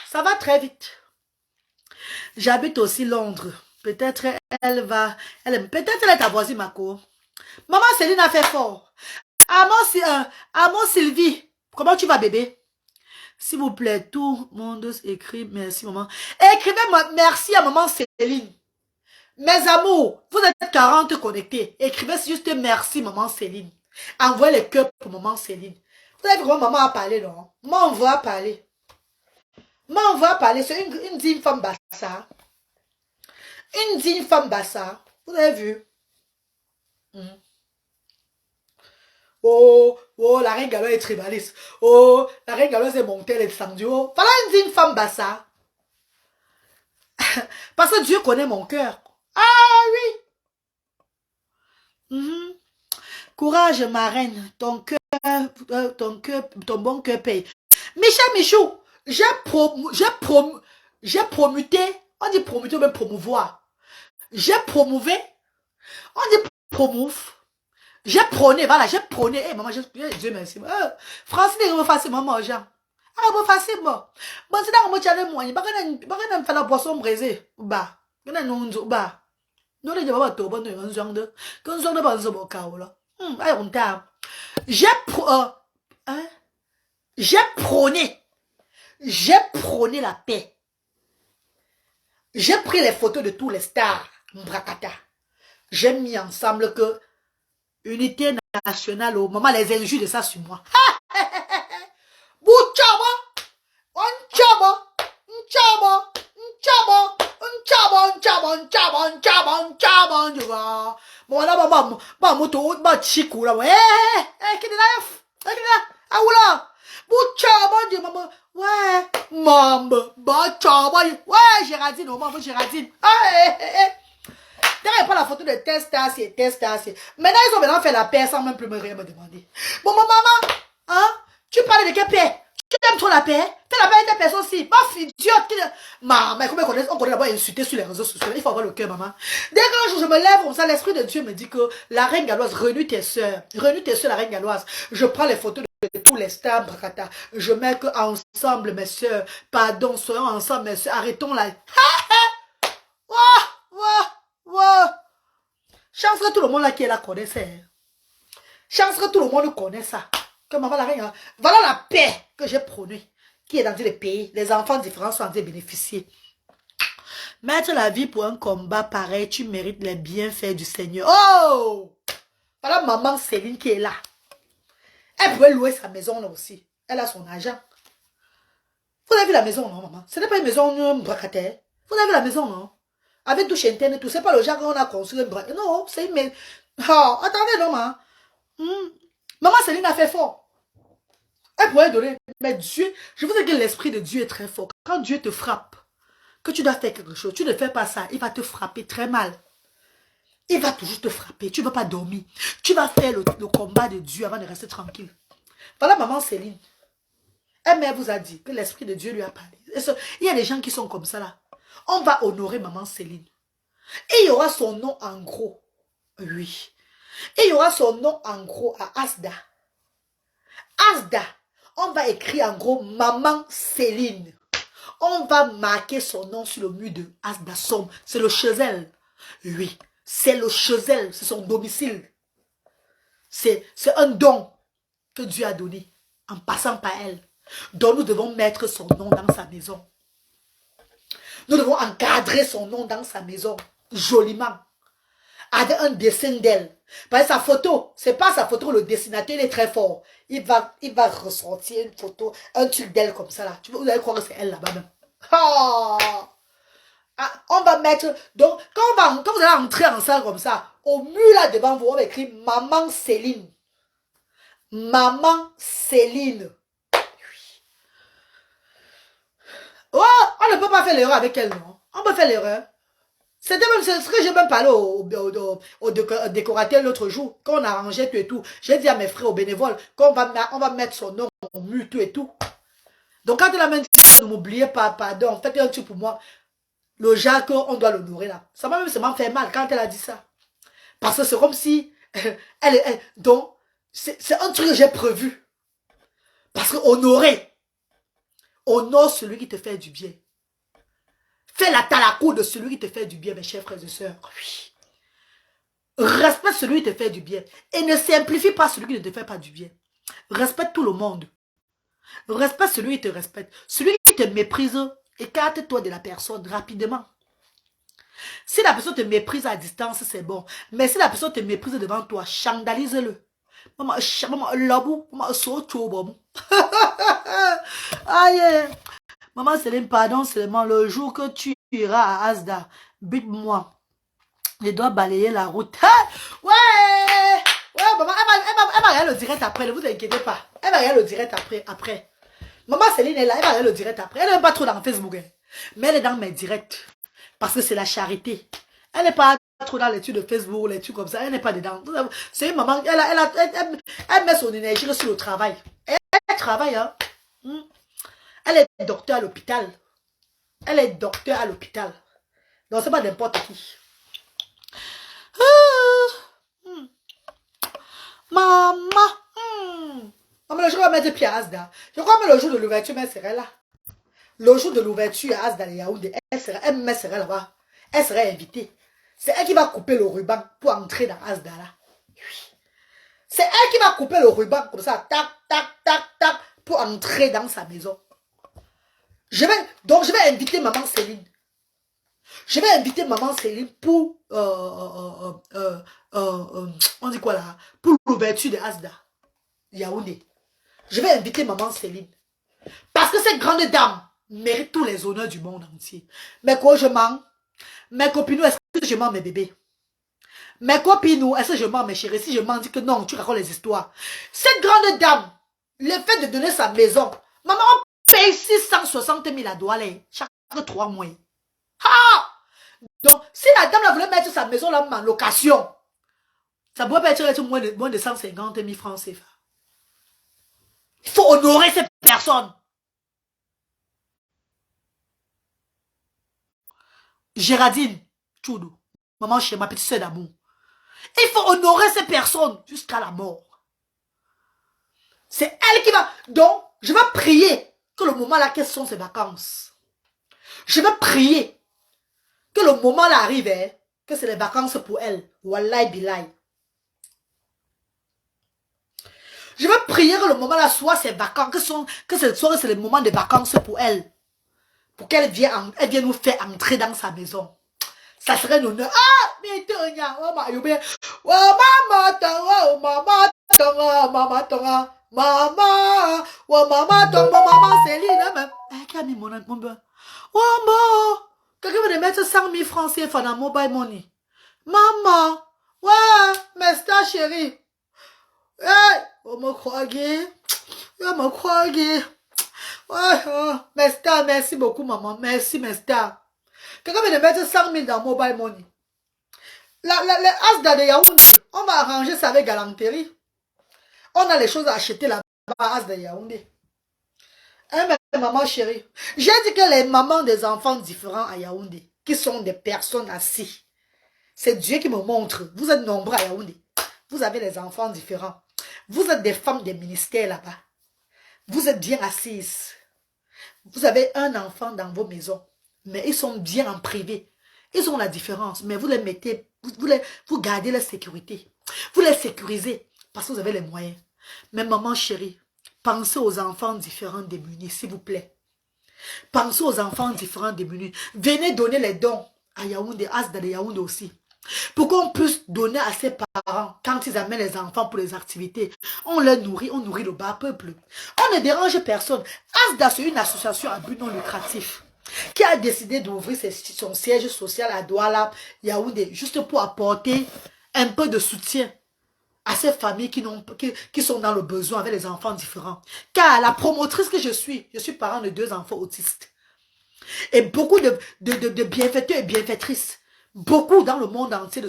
Ça va très vite. J'habite aussi Londres. Peut-être peut-être elle est ta voisine, ma cour. Maman Céline a fait fort. Amon Sylvie, comment tu vas, bébé? S'il vous plaît, tout le monde écrit merci, maman. Écrivez-moi merci à maman Céline. Mes amours, vous êtes 40 connectés. Écrivez juste merci, maman Céline. Envoyez les cœurs pour maman Céline. Vous avez vu comment maman a parlé, non? Maman, on va parler. Maman, on va parler. C'est une digne femme bassa. Une digne femme bassa. Vous avez vu? Oh, oh, la reine Galois est tribaliste. Oh, la reine Galois est montée, elle est descendue. Oh, voilà une digne femme bassa. Parce que Dieu connaît mon cœur. Ah oui. Courage, ma reine. Ton bon cœur paye. Michel Michou, j'ai promuté. On dit promuté ou même promouvoir. J'ai promouvé. On dit promouve. J'ai prôné, voilà, j'ai prôné. Hey, maman, Dieu merci. Francine, il va faire maman, Jean. Ah, il va faire moi. Bon, c'est dans mon challenge, moi. Il va faire la boisson braisée. Bah, il y a non, bah. Nous, les gens, on va tout, bon, on s'en de. Quand on s'en de, on s'en de, on là. Allez, on t'a. J'ai prôné la paix. J'ai pris les photos de tous les stars. Mbrakata. J'ai mis ensemble que unité nationale, au moment les injures de ça sur moi. Bouchaba, bon là, bah, moto, bah, chico là, ouais, qu'est-ce que ah, oula, bouchaba, maman, ouais, maman, bah, chaba, ouais, Géraldine, oh, maman, Géraldine, ah, Derrière, pas la photo de testassier. Maintenant, ils ont maintenant fait la paix sans même plus rien me demander. Bon, maman, hein? Tu parles de quelle paix? Tu aimes trop la paix? Fais la paix avec tes personnes aussi. Ma fille, idiote. Maman, comment on connaît d'abord insulter sur les réseaux sociaux? Il faut avoir le cœur, maman. Dès qu'un jour je me lève comme ça, l'esprit de Dieu me dit que la reine galloise, renoue tes soeurs, la reine galloise. Je prends les photos de tous les stars, Brakata. Je mets que ensemble, mes soeurs. Pardon, soyons ensemble, mes soeurs. Arrêtons la. Wow. Chance que tout le monde là qui est là connaît ça. Chance que tout le monde connaît ça. Que maman la reine. Voilà la paix que j'ai prônée. Qui est dans tous les pays. Les enfants différents sont en train de bénéficier. Mettre la vie pour un combat pareil, tu mérites les bienfaits du Seigneur. Oh! Voilà maman Céline qui est là. Elle pouvait louer sa maison là aussi. Elle a son argent. Vous avez vu la maison, non, maman? Ce n'est pas une maison bracataire. Vous avez vu la maison, non? Avec douche interne et tout. C'est pas le genre qu'on a construit. Non, c'est une maison. Oh, attendez, non, maman. Maman Céline a fait fort. Elle pourrait donner. Mais Dieu, je vous dis que l'esprit de Dieu est très fort. Quand Dieu te frappe, que tu dois faire quelque chose, tu ne fais pas ça, il va te frapper très mal. Il va toujours te frapper. Tu ne vas pas dormir. Tu vas faire le combat de Dieu avant de rester tranquille. Voilà maman Céline. Elle mère vous a dit que l'esprit de Dieu lui a parlé. Il y a des gens qui sont comme ça là. On va honorer maman Céline. Et il y aura son nom en gros. Oui. Et il y aura son nom en gros à Asda. Asda. On va écrire en gros maman Céline. On va marquer son nom sur le mur de Asda Somme. C'est le Chazelle. Oui. C'est le Chazelle. C'est son domicile. C'est un don que Dieu a donné en passant par elle. Donc nous devons mettre son nom dans sa maison. Nous devons encadrer son nom dans sa maison, joliment, avec un dessin d'elle. Parce que sa photo, c'est pas sa photo, le dessinateur, il est très fort. Il va ressortir une photo, un truc d'elle comme ça là. Vous allez croire que c'est elle là-bas même. Oh! Ah, on va mettre, donc, quand vous allez entrer en salle comme ça, au mur là devant vous, on va écrire Maman Céline. Maman Céline. Oh, on ne peut pas faire l'erreur avec elle, non? On peut faire l'erreur. C'était même ce que j'ai même parlé au décorateur l'autre jour, quand on a arrangé tout et tout. J'ai dit à mes frères, aux bénévoles, qu'on va mettre son nom au mur, tout et tout. Donc quand elle a même dit, ne m'oubliez pas, pardon, faites un truc pour moi. Le genre qu'on doit l'honorer là. Ça m'a même seulement fait mal quand elle a dit ça. Parce que c'est comme si, donc, c'est un truc que j'ai prévu. Parce que honorer. Honore celui qui te fait du bien. Fais la talakou de celui qui te fait du bien, mes chers frères et sœurs. Oui. Respecte celui qui te fait du bien. Et ne simplifie pas celui qui ne te fait pas du bien. Respecte tout le monde. Respecte celui qui te respecte. Celui qui te méprise, écarte-toi de la personne rapidement. Si la personne te méprise à distance, c'est bon. Mais si la personne te méprise devant toi, scandalise-le. Maman, labou, maman, bon. Aïe. Maman Céline, pardon seulement, le jour que tu iras à Asda, bite-moi. Je dois balayer la route. Ah, ouais, ouais, maman, elle va regarder le direct après, ne vous inquiétez pas. Elle va regarder le direct après. Maman Céline est là, elle va regarder le direct après. Elle n'est pas trop dans Facebook, hein, mais elle est dans mes directs. Parce que c'est la charité. Elle n'est pas trop dans les trucs de Facebook, les trucs comme ça. Elle n'est pas dedans. C'est une maman, elle met son énergie sur le travail. Elle travaille, hein. Elle est docteur à l'hôpital. Elle est docteur à l'hôpital. Donc, c'est pas n'importe qui. Maman. Maman, le jour où elle met des pieds à Asda. Je crois que le jour de l'ouverture, elle serait là. Le jour de l'ouverture à Asda, les Yaoundé, elle serait là-bas. Elle serait invitée. C'est elle qui va couper le ruban pour entrer dans Asda là. Oui. C'est elle qui va couper le ruban comme ça, tac, tac, tac, tac, pour entrer dans sa maison. Donc je vais inviter maman Céline. Je vais inviter maman Céline pour on dit quoi là? Pour l'ouverture de Asda, Yaoundé. Je vais inviter maman Céline. Parce que cette grande dame mérite tous les honneurs du monde entier. Mais quoi, je mens? Mes copines, est-ce que je mens mes bébés? Mes copines, est-ce que je mens mes chéris? Si je mens, dis que non, tu racontes les histoires. Cette grande dame, le fait de donner sa maison, maman, on paye 660 000 à Douala chaque 3 mois. Ah! Donc, si la dame la voulait mettre sa maison là en location, ça pourrait pas être moins de 150 000 francs CFA. Il faut honorer ces personnes. Géraldine, Tchoudou, maman chez ma petite soeur d'amour. Il faut honorer ces personnes jusqu'à la mort. C'est elle qui va... Donc, je vais prier que le moment là, quelles sont ses vacances. Je vais prier que le moment là arrive, hein, que c'est les vacances pour elle. Wallahi billahi. Je vais prier que le moment là soit ses vacances, que ce soit c'est le moment des vacances pour elle. Pour qu'elle vienne nous faire entrer dans sa maison. Ça serait un honneur. Ah, mais oh maman, maman, Céline, qui a mis mon beurre? Oh, bon, quelqu'un veut mettre 100 000 francs CFA dans mobile money. Maman, ouais, mais c'est chérie. Hey, on me croit gay. On me croit gay. Ouais, Mesta, merci beaucoup, maman. Merci, Mesta. Quelqu'un veut mettre 100 000 dans mobile money. Les Asda de Yaoundé, on va arranger ça avec galanterie. On a les choses à acheter là-bas à Asda de Yaoundé. Hein, maman chérie. J'ai dit que les mamans des enfants différents à Yaoundé, qui sont des personnes assises, c'est Dieu qui me montre. Vous êtes nombreux à Yaoundé. Vous avez les enfants différents. Vous êtes des femmes des ministères là-bas. Vous êtes bien assises. Vous avez un enfant dans vos maisons. Mais ils sont bien en privé. Ils ont la différence. Mais vous les mettez, vous gardez la sécurité. Vous les sécurisez parce que vous avez les moyens. Mais maman chérie, pensez aux enfants différents démunis, s'il vous plaît. Pensez aux enfants différents démunis. Venez donner les dons à Yaoundé, Asda de Yaoundé aussi. Pour qu'on puisse donner à ses parents quand ils amènent les enfants pour les activités. On les nourrit, on nourrit le bas peuple. On ne dérange personne. Asda, c'est une association à but non lucratif qui a décidé d'ouvrir son siège social à Douala, Yaoundé, juste pour apporter un peu de soutien à ces familles qui sont dans le besoin avec les enfants différents. Car la promotrice que je suis parent de 2 enfants autistes. Et beaucoup de bienfaiteurs et bienfaitrices. Beaucoup dans le monde entier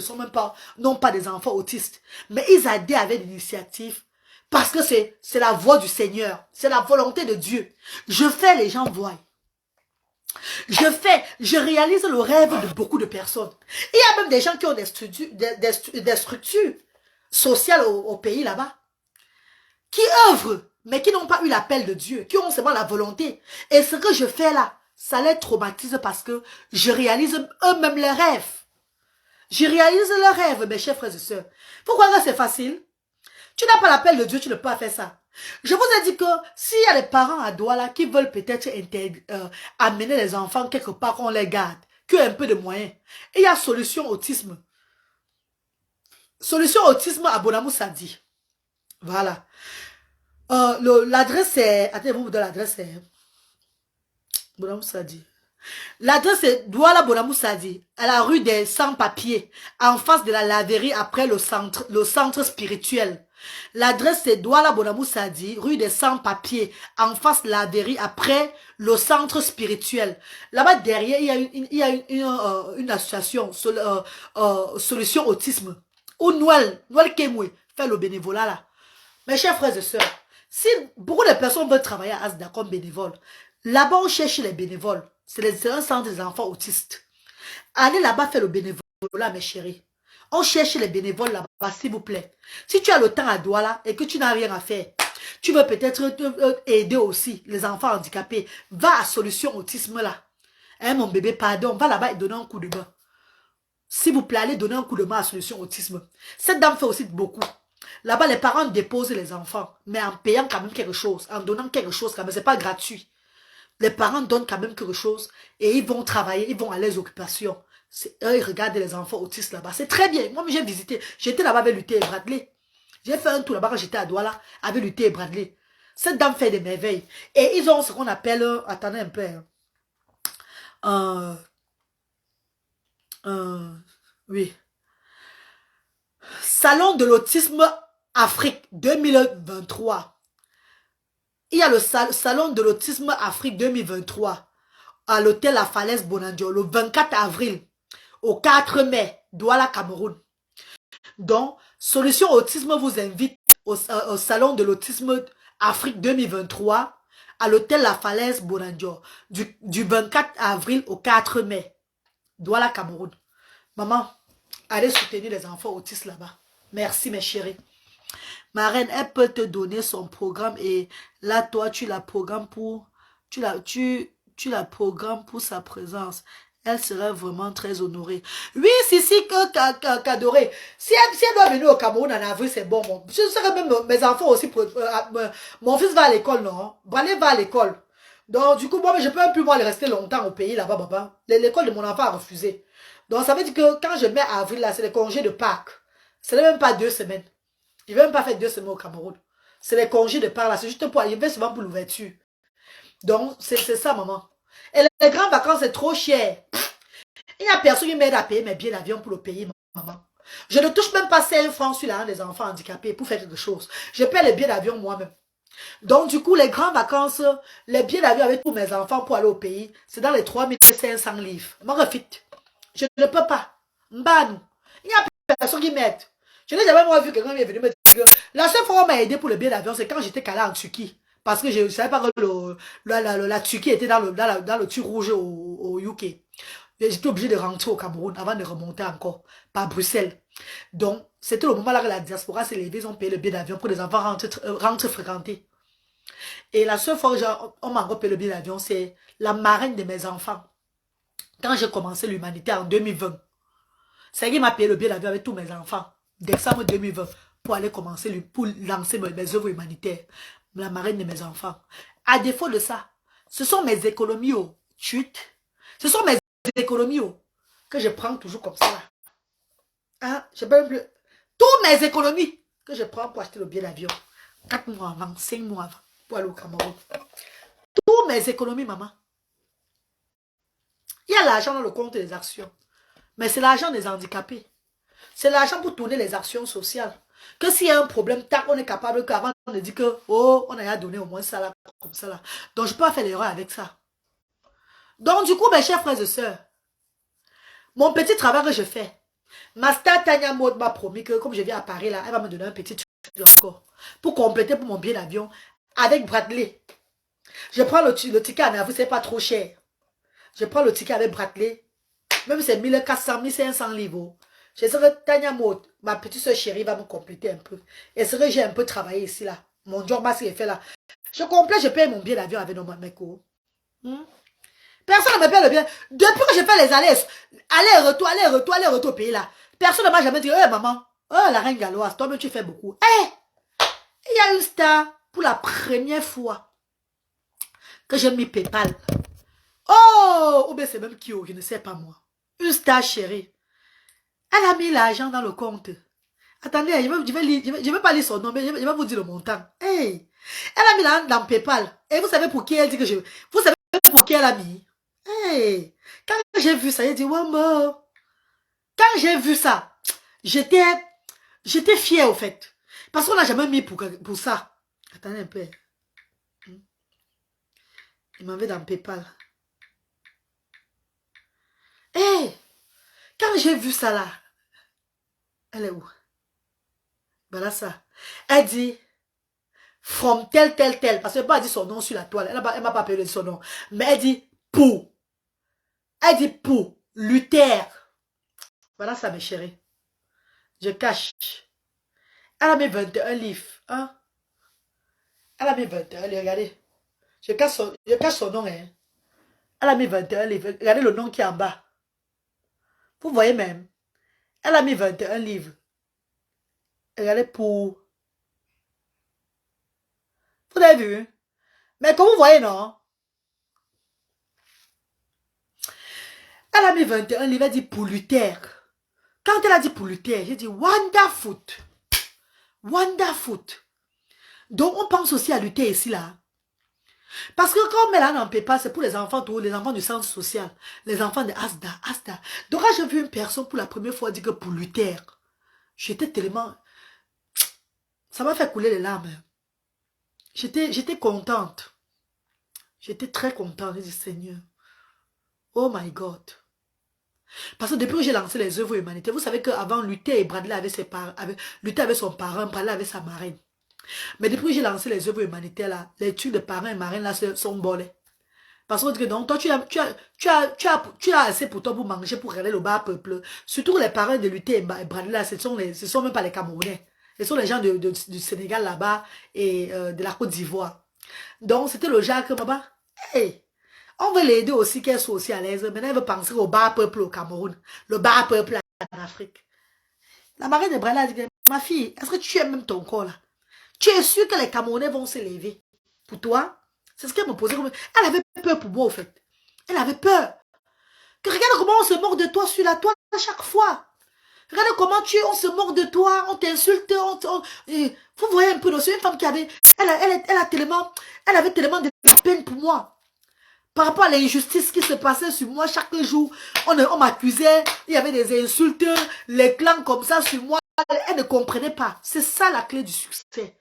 n'ont pas des enfants autistes. Mais ils adhèrent avec l'initiative parce que c'est la voix du Seigneur. C'est la volonté de Dieu. Je fais, les gens voient. Je réalise le rêve de beaucoup de personnes. Il y a même des gens qui ont des structures sociales au pays là-bas, qui œuvrent, mais qui n'ont pas eu l'appel de Dieu, qui ont seulement la volonté. Et ce que je fais là, ça les traumatise parce que je réalise eux-mêmes leurs rêves. Je réalise leurs rêves, mes chers frères et sœurs. Pourquoi c'est facile? Tu n'as pas l'appel de Dieu, tu ne peux pas faire ça. Je vous ai dit que s'il y a des parents à Douala qui veulent peut-être amener les enfants quelque part qu'on les garde, qui ont un peu de moyens. Et il y a Solution Autisme. Solution Autisme à Bonamou Sadi. Voilà. L'adresse c'est... Attendez, vous me donnez l'adresse c'est... Bonamou Sadi. L'adresse est Douala Bonamou Sadi, à la rue des Sans-Papiers, en face de la laverie après le centre spirituel. L'adresse est Douala Bonamou Sadi, rue des Sans-Papiers, en face de la laverie après le centre spirituel. Là-bas derrière, il y a une association, Solution Autisme, où Noël Kemwe fait le bénévolat là. Mes chers frères et sœurs, si beaucoup de personnes veulent travailler à Asda comme bénévole, là-bas on cherche les bénévoles. C'est un centre des enfants autistes. Allez là-bas faire le bénévolat, mes chéris. On cherche les bénévoles là-bas, s'il vous plaît. Si tu as le temps à Douala et que tu n'as rien à faire, tu veux peut-être aider aussi les enfants handicapés, va à Solution Autisme là. Hein, mon bébé, pardon, va là-bas et donner un coup de main. S'il vous plaît, allez donner un coup de main à Solution Autisme. Cette dame fait aussi beaucoup. Là-bas, les parents déposent les enfants, mais en payant quand même quelque chose, en donnant quelque chose quand même, c'est pas gratuit. Les parents donnent quand même quelque chose et ils vont travailler, ils vont à leurs occupations. Eux, ils regardent les enfants autistes là-bas. C'est très bien. Moi, j'ai visité. J'étais là-bas avec Luther et Bradley. J'ai fait un tour là-bas quand j'étais à Douala avec Luther et Bradley. Cette dame fait des merveilles. Et ils ont ce qu'on appelle, attendez un peu, oui. Salon de l'autisme Afrique 2023. Il y a le salon de l'autisme Afrique 2023 à l'hôtel La Falaise Bonandio le 24 avril au 4 mai, Douala, Cameroun. Donc, Solution Autisme vous invite au salon de l'autisme Afrique 2023 à l'hôtel La Falaise Bonandio du 24 avril au 4 mai, Douala, Cameroun. Maman, allez soutenir les enfants autistes là-bas. Merci mes chéris. Ma reine, elle peut te donner son programme et là, toi, tu la programmes pour, tu la programmes pour sa présence. Elle serait vraiment très honorée. Oui, qu'adoré. Si elle doit venir au Cameroun en avril, c'est bon. Je serais même mes enfants aussi. Mon fils va à l'école, non? Brané va à l'école. Donc, du coup, moi, je peux même plus moi rester longtemps au pays là-bas, papa. L'école de mon enfant a refusé. Donc, ça veut dire que quand je mets avril, là, c'est les congés de Pâques. Ce n'est même pas 2 semaines. Il ne veut même pas faire 2 semaines au Cameroun. C'est les congés de part là. C'est juste pour arriver souvent pour l'ouverture. Donc, c'est ça, maman. Et les grandes vacances, c'est trop cher. Il n'y a personne qui m'aide à payer mes billets d'avion pour le pays, maman. Je ne touche même pas 5 francs sur l'argent des enfants handicapés pour faire quelque chose. Je paie les billets d'avion moi-même. Donc, du coup, les grandes vacances, les billets d'avion avec tous mes enfants pour aller au pays, c'est dans les 3500 livres. Moi, refite. Je ne peux pas. Mbanou. Il n'y a personne qui m'aide. Je n'ai jamais moi vu quelqu'un qui est venu me dire que la seule fois où on m'a aidé pour le billet d'avion, c'est quand j'étais calé en Turquie. Parce que je ne savais pas que la Turquie était dans le truc rouge au UK. J'étais obligé de rentrer au Cameroun avant de remonter encore par Bruxelles. Donc, c'était le moment là que la diaspora s'est levée, ils ont payé le billet d'avion pour que les enfants rentrent fréquenter. Et la seule fois où on m'a encore payé le billet d'avion, c'est la marraine de mes enfants. Quand j'ai commencé l'humanité en 2020, c'est elle qui m'a payé le billet d'avion avec tous mes enfants. Décembre 2020, pour aller commencer, pour lancer mes œuvres humanitaires. La marraine de mes enfants. À défaut de ça, ce sont mes économies au chute. Ce sont mes économies que je prends toujours comme ça. Hein? Je peux plus. Toutes mes économies que je prends pour acheter le billet d'avion. 4 mois avant, 5 mois avant, pour aller au Cameroun. Toutes mes économies, maman. Il y a l'argent dans le compte des actions. Mais c'est l'argent des handicapés. C'est l'argent pour tourner les actions sociales. Que s'il y a un problème, tac, on est capable qu'avant on dit que, oh, on a donné au moins ça là, comme ça là. Donc, je peux pas faire l'erreur avec ça. Donc, du coup, mes chers frères et sœurs, mon petit travail que je fais, Master Tanya Maud m'a promis que, comme je viens à Paris là, elle va me donner un petit truc encore pour compléter pour mon billet d'avion avec Bradley. Je prends le ticket en avril, c'est pas trop cher. Je prends le ticket avec Bradley. Même si c'est 1400, 1500 livres. Je sais que Tanya Maud, ma petite soeur chérie, va me compléter un peu. Et c'est que j'ai un peu travaillé ici là. Mon job est fait là. Je complète, je paye mon billet d'avion avec mes cours. Personne ne me paye le billet. Depuis que je fais les aller-retour au pays là. Personne ne m'a jamais dit, maman, la reine galloise, toi-même tu fais beaucoup. Il y a une star pour la première fois que j'ai mis PayPal. Oh, ou bien c'est même qui, je ne sais pas moi. Une star chérie. Elle a mis l'argent dans le compte. Attendez, je vais pas lire son nom, mais je vais vous dire le montant. Hey, elle a mis l'argent dans PayPal. Et vous savez pour qui elle dit que je... Vous savez pour qui elle a mis? Hey, quand j'ai vu ça, j'ai dit, ouais, moi. Quand j'ai vu ça, j'étais fière au fait. Parce qu'on n'a jamais mis pour ça. Attendez un peu. Il m'avait dans PayPal. Hey, quand j'ai vu ça là, elle est où? Voilà ça. Elle dit, from tel, parce qu'elle n'a pas dit son nom sur la toile. Elle m'a pas appelé son nom. Mais elle dit, pour. Elle dit, pour. Luther. Voilà ça, mes chéris. Je cache. Elle a mis 21 livres. Hein? Elle a mis 21 livres, regardez. Je cache son nom. Hein? Elle a mis 21 livres. Regardez le nom qui est en bas. Vous voyez même. Elle a mis 21 livres. Regardez pour... Vous avez vu? Mais comme vous voyez, non? Elle a mis 21 livres. Elle dit pour Luther. Quand elle a dit pour Luther, j'ai dit wonderful. Wonderful. Donc on pense aussi à Luther ici là. Parce que quand on met là dans PayPal, c'est pour les enfants du centre social. Les enfants de Asda. Donc quand j'ai vu une personne pour la première fois dire que pour Luther, j'étais tellement... Ça m'a fait couler les larmes. J'étais contente. J'étais très contente. J'ai dit, Seigneur, oh my God. Parce que depuis que j'ai lancé les œuvres humanitaires, vous savez qu'avant, Luther et Bradley avaient ses parents, Luther avait son parent, Bradley avait sa marraine. Mais depuis que j'ai lancé les œuvres humanitaires, là, les trucs de parents et marraines là sont bolés. Parce qu'on dit que non, toi, tu as assez pour toi pour manger, pour regarder le bas peuple. Surtout les parents de Luther et Bradley, là, ce sont même pas les Camerounais. Ce sont les gens du Sénégal là-bas et de la Côte d'Ivoire. Donc, c'était le genre que, maman, hey, on veut l'aider aussi, qu'elle soit aussi à l'aise. Maintenant, elle veut penser au bas peuple au Cameroun, le bas peuple en Afrique. La marraine de Bradley a dit, ma fille, est-ce que tu aimes même ton corps là? Tu es sûr que les Camerounais vont se lever pour toi? C'est ce qu'elle me posait. Elle avait peur pour moi, au fait. Elle avait peur. Que regarde comment on se moque de toi sur la toile à chaque fois. Regarde comment on se moque de toi, on t'insulte. Vous voyez un peu, c'est une femme qui avait... Elle avait tellement de peine pour moi. Par rapport à l'injustice qui se passait sur moi chaque jour. On m'accusait, il y avait des insultes, les clans comme ça sur moi. Elle ne comprenait pas. C'est ça la clé du succès.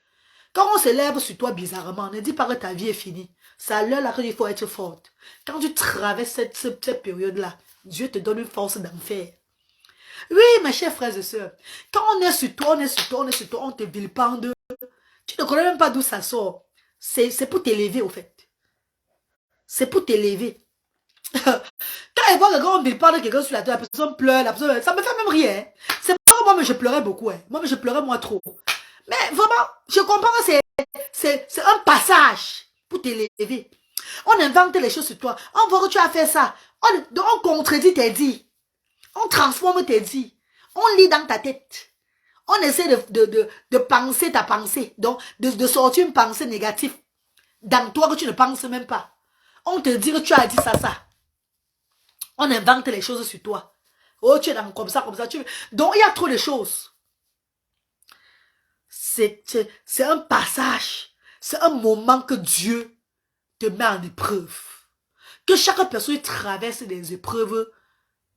Quand on s'élève sur toi bizarrement, ne dis pas que ta vie est finie. C'est à l'heure là qu'il faut être forte. Quand tu traverses cette période-là, Dieu te donne une force d'en faire. Oui, mes chers frères et sœurs, quand on est sur toi, on te vilipende. Tu ne connais même pas d'où ça sort. C'est pour t'élever, au fait. C'est pour t'élever. Quand elle voit que quand on vilipende quelqu'un sur la tête, la personne pleure, ça me fait même rien. C'est pas que moi, mais je pleurais beaucoup. Hein. Moi, mais je pleurais moi trop. Mais vraiment, je comprends que c'est un passage pour t'élever. On invente les choses sur toi. On voit que tu as fait ça. On contredit tes dits. On transforme tes dits. On lit dans ta tête. On essaie de penser ta pensée. Donc, de sortir une pensée négative dans toi que tu ne penses même pas. On te dit que tu as dit ça. On invente les choses sur toi. Oh, tu es dans comme ça. Donc, il y a trop de choses. C'est un passage. C'est un moment que Dieu te met en épreuve. Que chaque personne traverse des épreuves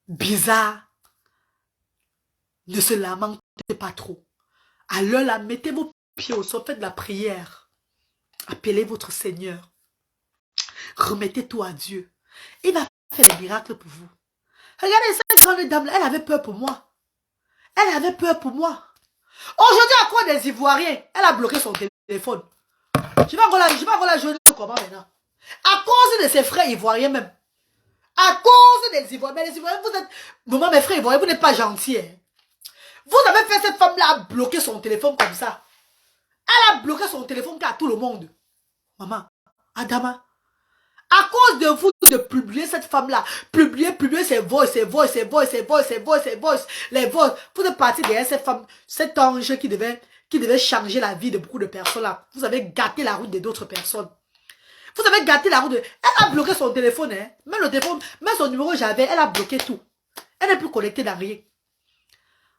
bizarres. Ne se lamente pas trop. Alors là, mettez vos pieds au sol, faites de la prière. Appelez votre Seigneur. Remettez tout à Dieu. Il va faire des miracles pour vous. Regardez cette grande dame là, elle avait peur pour moi. Elle avait peur pour moi. Aujourd'hui, à quoi des Ivoiriens? Elle a bloqué son téléphone. Je vais encore la jouer comment maintenant? À cause de ses frères Ivoiriens même. À cause des Ivoiriens. Mais les Ivoiriens, vous êtes... Maman, mes frères Ivoiriens, vous n'êtes pas gentils. Hein? Vous avez fait cette femme-là bloquer son téléphone comme ça. Elle a bloqué son téléphone à tout le monde. Maman, Adama, à cause de vous de publier cette femme-là, publier ses voix, les voix. Vous êtes parti derrière cette femme, cet ange qui devait changer la vie de beaucoup de personnes là. Vous avez gâté la route d'autres personnes. Vous avez gâté la route. Elle a bloqué son téléphone. Hein. Même le téléphone, même son numéro j'avais, elle a bloqué tout. Elle n'est plus connectée dans rien.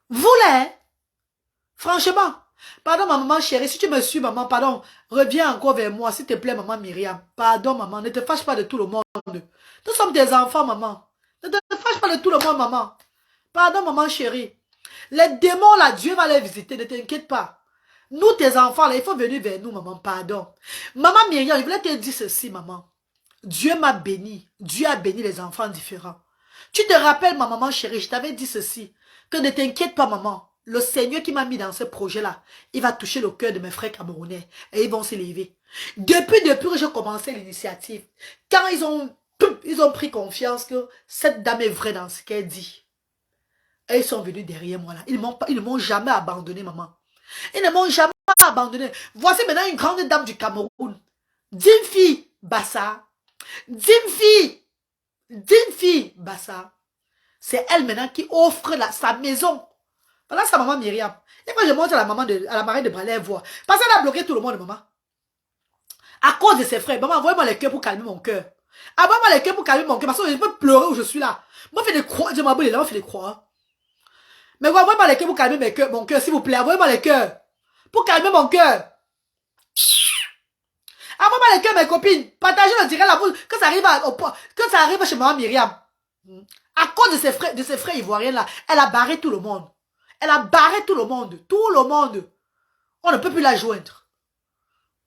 Vous là, hein? Franchement. Pardon, ma maman chérie. Si tu me suis, maman, pardon. Reviens encore vers moi, s'il te plaît, maman Myriam. Pardon, maman. Ne te fâche pas de tout le monde. Nous sommes des enfants, maman. Ne te fâche pas de tout le monde, maman. Pardon, maman chérie. Les démons, là, Dieu va les visiter. Ne t'inquiète pas. Nous, tes enfants, là, il faut venir vers nous, maman. Pardon. Maman Myriam, je voulais te dire ceci, maman. Dieu m'a béni. Dieu a béni les enfants différents. Tu te rappelles, ma maman chérie, je t'avais dit ceci. Que ne t'inquiète pas, maman. Le Seigneur qui m'a mis dans ce projet-là, il va toucher le cœur de mes frères camerounais. Et ils vont s'élever. Depuis que j'ai commencé l'initiative, quand ils ont pris confiance que cette dame est vraie dans ce qu'elle dit. Et ils sont venus derrière moi là. Ils ne m'ont jamais abandonné, maman. Ils ne m'ont jamais abandonné. Voici maintenant une grande dame du Cameroun. Dimfi Bassa. Dimfi Bassa. C'est elle maintenant qui offre sa maison. Voilà sa maman Myriam. Et quand je montre à la marraine de Bralais, elle voit. Parce qu'elle a bloqué tout le monde, maman. À cause de ses frères. Maman, envoyez-moi les cœurs pour calmer mon cœur. Envoyez-moi les cœurs pour calmer mon cœur. Parce que je peux pleurer où je suis là. Moi, je fais des croix. Je m'abonne là, moi, je fais des croix. Mais envoyez-moi les cœurs pour calmer mon cœur, s'il vous plaît. Envoyez-moi les cœurs. Pour calmer mon cœur. Envoyez-moi les cœurs, mes copines. Partagez le direct là, que ça arrive chez maman Myriam. À cause de ses frères ivoiriens là, elle a barré tout le monde. Elle a barré tout le monde. Tout le monde. On ne peut plus la joindre.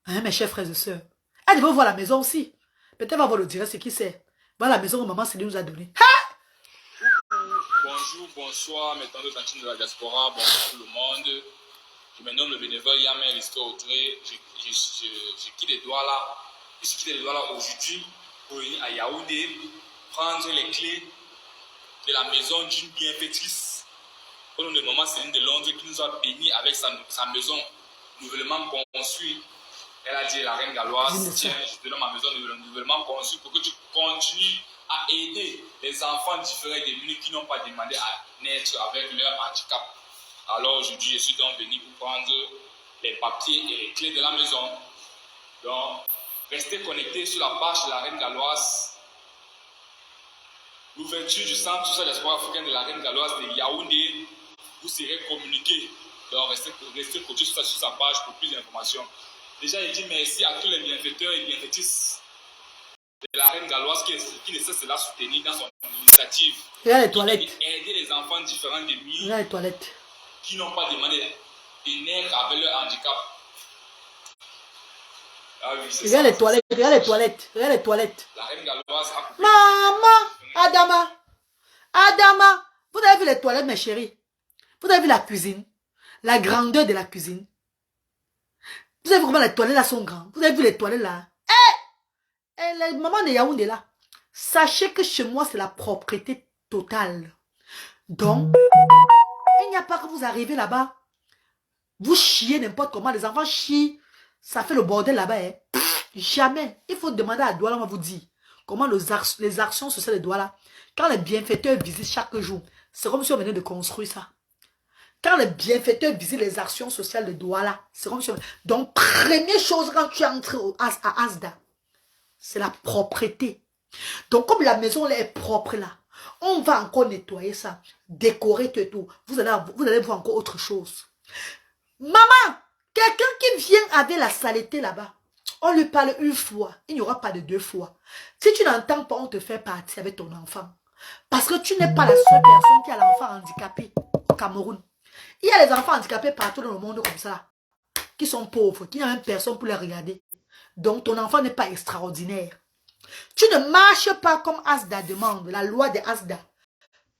Hein, mes chers frères et sœurs. Elle devait voir la maison aussi. Peut-être va voir le direct, ce qui c'est. Voilà la maison que maman Céline nous a donnée. Ha! Bonjour, bonsoir, mes tantes de la diaspora, bonjour tout le monde. Je me nomme le bénévole Yamel Histoire Autré. Je quitte les doigts là. Je suis quitté les doigts là aujourd'hui pour venir à Yaoundé, prendre les clés de la maison d'une bienfaitrice. Au nom de maman Céline de Londres qui nous a bénis avec sa maison nouvellement construite. Elle a dit à la reine galloise, tiens, je te donne ma maison nouvellement construite pour que tu continues à aider les enfants différents et démunis qui n'ont pas demandé à naître avec leur handicap. Alors aujourd'hui, je suis donc venu pour prendre les papiers et les clés de la maison. Donc, restez connectés sur la page de la reine galloise. L'ouverture du centre social d'espoir africain de la reine galloise de Yaoundé, vous serez communiqué. Donc, restez connectés sur sa page pour plus d'informations. Déjà, je dis merci à tous les bienfaiteurs et bienfaitrices de la reine galloise qui ne cesse de la soutenir dans son initiative. Regarde les toilettes. Aider les enfants différents des milliers. Regarde les toilettes. Qui n'ont pas demandé de naître avec leur handicap. Ah oui, regarde les toilettes, regarde les toilettes, regarde les toilettes. La reine galloise a coupé. Maman, Adama, vous avez vu les toilettes, mes chéris? Vous avez vu la cuisine? La grandeur de la cuisine? Vous avez vu comment les toilettes là sont grandes? Vous avez vu les toilettes là? La maman de Yaoundé là. Sachez que chez moi, c'est la propreté totale. Donc, il n'y a pas que vous arrivez là-bas. Vous chiez n'importe comment. Les enfants chient. Ça fait le bordel là-bas. Hein. Jamais. Il faut demander à Douala, on va vous dire. Comment les actions sociales de Douala. Quand les bienfaiteurs visitent chaque jour. C'est comme si on venait de construire ça. Quand les bienfaiteurs visitent les actions sociales de Douala. C'est comme si on... Donc, première chose quand tu entres à Asda. C'est la propreté. Donc, comme la maison là, est propre là. On va encore nettoyer ça. Décorer tout. Vous allez voir encore autre chose. Maman, quelqu'un qui vient avec la saleté là-bas, on lui parle une fois, il n'y aura pas de deux fois. Si tu n'entends pas, on te fait partir avec ton enfant. Parce que tu n'es pas la seule personne qui a l'enfant handicapé au Cameroun. Il y a les enfants handicapés partout dans le monde comme ça, qui sont pauvres, qui n'ont même personne pour les regarder. Donc ton enfant n'est pas extraordinaire. Tu ne marches pas comme Asda demande, la loi de Asda.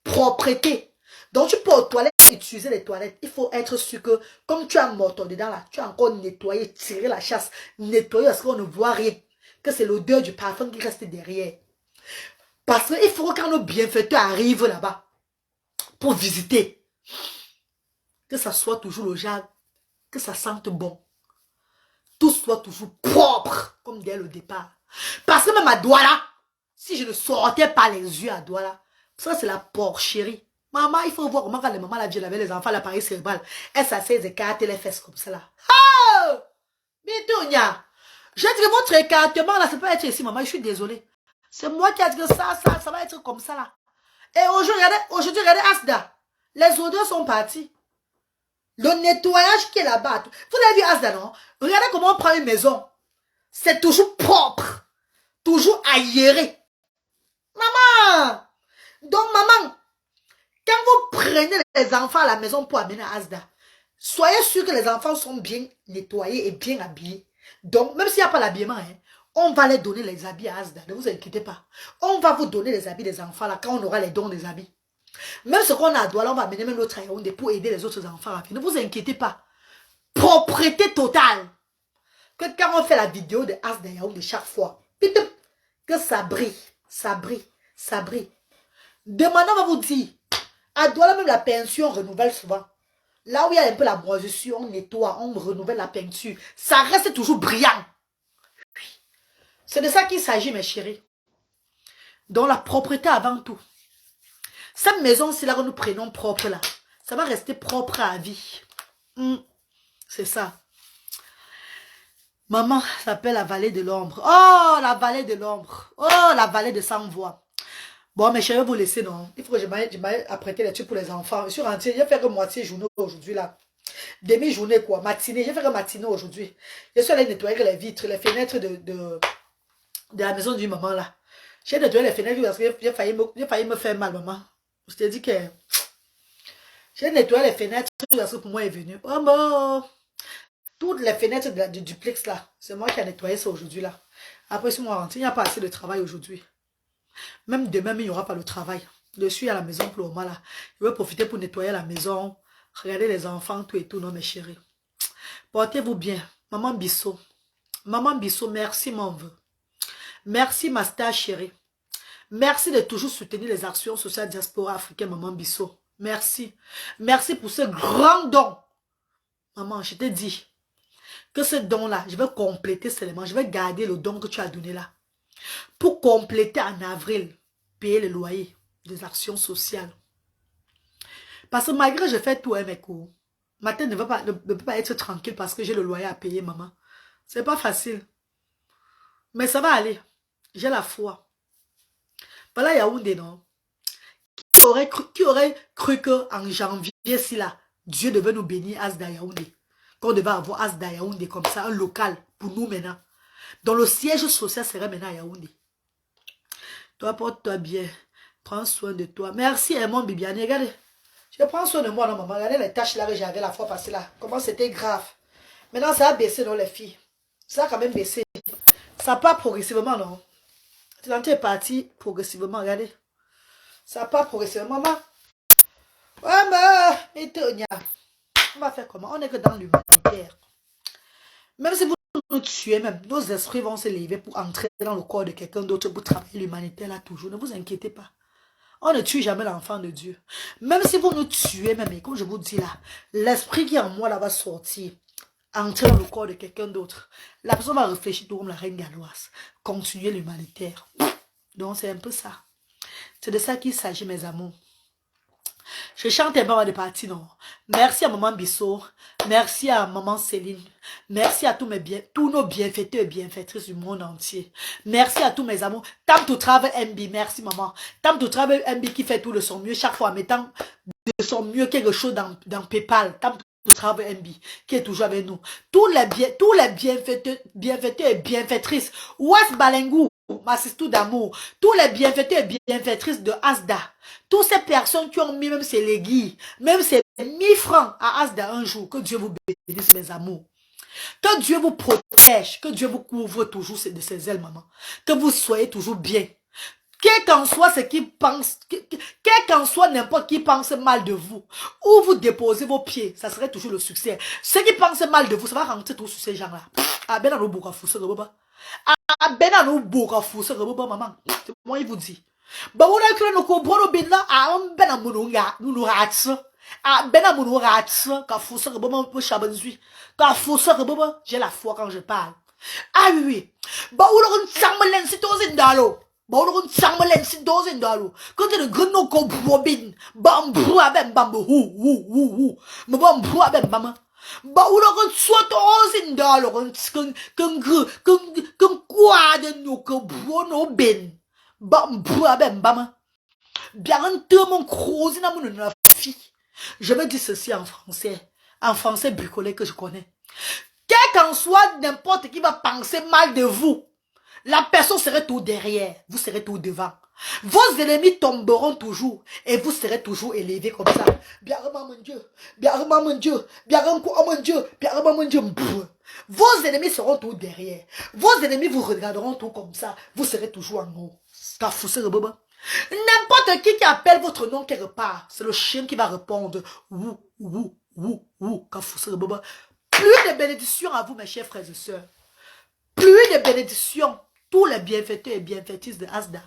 Propreté. Donc tu peux aux toilettes utiliser les toilettes. Il faut être sûr que, comme tu as un moto dedans là, tu as encore nettoyé, tiré la chasse, nettoyé parce qu'on ne voit rien. Que c'est l'odeur du parfum qui reste derrière. Parce qu'il faut que quand nos bienfaiteurs arrivent là-bas, pour visiter, que ça soit toujours le genre, que ça sente bon. Tout soit toujours propre, comme dès le départ. Parce que même à Douala, si je ne sortais pas les yeux à Douala, ça c'est la porcherie. Maman, il faut voir comment quand les mamans la viennent avec les enfants, l'appareil cérébral, elle s'asseye, écarte les fesses comme ça là. Oh! Bitounia! Je dis que votre écartement là, ça peut être ici, maman, je suis désolée. C'est moi qui ai dit que ça va être comme ça là. Et aujourd'hui, regardez Asda. Les odeurs sont parties. Le nettoyage qui est là-bas. Vous avez vu Asda, non? Regardez comment on prend une maison. C'est toujours propre. Toujours aéré. Maman! Donc, maman, quand vous prenez les enfants à la maison pour amener à Asda, soyez sûr que les enfants sont bien nettoyés et bien habillés. Donc, même s'il n'y a pas l'habillement, hein, on va les donner les habits à Asda. Ne vous inquiétez pas. On va vous donner les habits des enfants là quand on aura les dons des habits. Même ce qu'on a à Douala, on va amener même l'autre à Yaoundé pour aider les autres enfants à faire. Ne vous inquiétez pas. Propreté totale. Que quand on fait la vidéo de Asda Yaoundé chaque fois, que ça brille, ça brille, ça brille. Demandons, on va vous dire, à Douala même la peinture, on renouvelle souvent. Là où il y a un peu la moisissure, on nettoie, on renouvelle la peinture. Ça reste toujours brillant. C'est de ça qu'il s'agit, mes chéris. Donc la propreté avant tout. Cette maison, c'est là que nous prenons propre là. Ça va rester propre à vie. C'est ça. Maman s'appelle la vallée de l'ombre. Oh, la vallée de l'ombre. Oh, la vallée de sans voix. Bon, mes chéris, vous laissez, non? Il faut que je m'aille apprêter les trucs pour les enfants. Je suis rentrée, je vais faire que moitié journée aujourd'hui là. Demi-journée quoi, matinée. Je vais faire que matinée aujourd'hui. Je suis allée nettoyer les vitres, les fenêtres de la maison du maman là. J'ai nettoyé les fenêtres parce que j'ai failli me faire mal, maman. Je t'ai dit que j'ai nettoyé les fenêtres parce que pour moi est venu. Oh bon. Toutes les fenêtres du duplex là, c'est moi qui ai nettoyé ça aujourd'hui là. Après, si moi rentre, il n'y a pas assez de travail aujourd'hui. Même demain, il n'y aura pas de travail. Je suis à la maison pour le moment là. Je vais profiter pour nettoyer la maison. Regarder les enfants, tout et tout, non mes chéris. Portez-vous bien. Maman Bissot. Maman Bissot, merci mon vœu. Merci ma star chérie. Merci de toujours soutenir les actions sociales diaspora africaine, maman Bissot. Merci. Merci pour ce grand don. Maman, je t'ai dit que ce don-là, je vais compléter seulement. Je vais garder le don que tu as donné là. Pour compléter en avril, payer le loyer des actions sociales. Parce que malgré que je fais tout mes cours, ma tête ne peut pas être tranquille parce que j'ai le loyer à payer, maman. C'est pas facile. Mais ça va aller. J'ai la foi. Voilà Yaoundé, non? Qui aurait cru qu'en janvier, si là, Dieu devait nous bénir Asda Yaoundé. Qu'on devait avoir Asda Yaoundé comme ça, un local pour nous maintenant. Dont le siège social serait maintenant à Yaoundé. Toi, porte-toi bien. Prends soin de toi. Merci, mon Bibiani. Regardez. Je prends soin de moi, non, maman. Regardez les tâches là que j'avais la fois passée là. Comment c'était grave. Maintenant, ça a baissé, non, les filles. Ça a quand même baissé. Ça part progressivement, non? C'est parti progressivement, regardez. Ça part progressivement, maman. Ouais, mais on va faire comment? On n'est que dans l'humanitaire. Même si vous nous tuez, même, nos esprits vont se lever pour entrer dans le corps de quelqu'un d'autre pour travailler l'humanitaire là toujours. Ne vous inquiétez pas. On ne tue jamais l'enfant de Dieu. Même si vous nous tuez, même, et comme je vous dis là, l'esprit qui est en moi là va sortir. Entrer dans le corps de quelqu'un d'autre. La personne va réfléchir tout comme la reine galloise. Continuer l'humanitaire. Donc c'est un peu ça. C'est de ça qu'il s'agit, mes amours. Je chante un peu de partie, non. Merci à maman Bissot. Merci à maman Céline. Merci à tous nos bienfaiteurs et bienfaitrices du monde entier. Merci à tous mes amours. Time to travel MB. Merci maman. Time to travel MB qui fait tout de son mieux chaque fois en mettant de son mieux quelque chose dans PayPal. Time to travel MB qui est toujours avec nous. Tous les bienfaiteurs et bienfaitrices. West Balengou. Ma sister d'amour, tous les bienfaiteurs et bienfaitrices de Asda, toutes ces personnes qui ont mis même ces léguilles, même ces 1000 francs à Asda un jour, que Dieu vous bénisse mes amours. Que Dieu vous protège, que Dieu vous couvre toujours de ses ailes, maman. Que vous soyez toujours bien. Quel qu'en soit ce qui pense, quel qu'en soit n'importe qui pense mal de vous, où vous déposez vos pieds, ça serait toujours le succès. Ceux qui pensent mal de vous, ça va rentrer tous sur ces gens-là. Ah ben dans le bourg à fou, ah ben dans le bourg à fou, maman. Moi il vous dit. Bah on a créé nos cobros bin là, ah on ben à mounouga, nous rats. Ah ben à mounouga rats, car fou ça, maman pour chabanzui. Car fou ça, maman, j'ai la foi quand je parle. Ah oui. Bah on a un sang si tous indalo. Bah on a un sang si tous indalo. Quand tu le grenouille cobros bin, bambou à ben bambou, maman bambou à ben maman. Ba ou le soit osin dans le qu'un quoi de nous que bon ben. Bam ben bam. Bien un peu mon croisé dans mon fille. Je vais dire ceci en français bricolé que je connais. Quel qu'en soit n'importe qui va penser mal de vous, la personne serait tout derrière, vous serez tout devant. Vos ennemis tomberont toujours et vous serez toujours élevés comme ça. Bien mon Dieu, bien mon Dieu, bien mon Dieu, bien mon Dieu. Vos ennemis seront tout derrière. Vos ennemis vous regarderont tout comme ça. Vous serez toujours en haut. N'importe qui appelle votre nom quelque part, c'est le chien qui va répondre. Plus de bénédictions à vous, mes chers frères et sœurs. Plus de bénédictions. Tous les bienfaiteurs et bienfaitrices de Asda.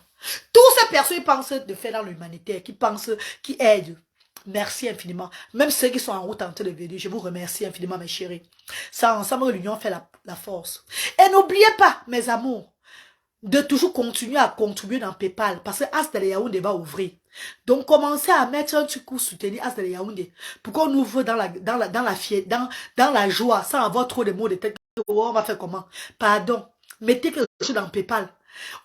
Toutes ces personnes qui pensent de faire dans l'humanitaire, qui pensent, qui aident. Merci infiniment. Même ceux qui sont en route en train de venir, je vous remercie infiniment, mes chéris. Ça, ensemble, l'union fait la force. Et n'oubliez pas, mes amours, de toujours continuer à contribuer dans PayPal, parce que Asda de Yaoundé va ouvrir. Donc, commencez à mettre un petit coup soutenir Asda de Yaoundé, pour qu'on ouvre dans la joie, sans avoir trop de mots de tête. Oh, on va faire comment? Pardon. Mettez quelque chose dans PayPal.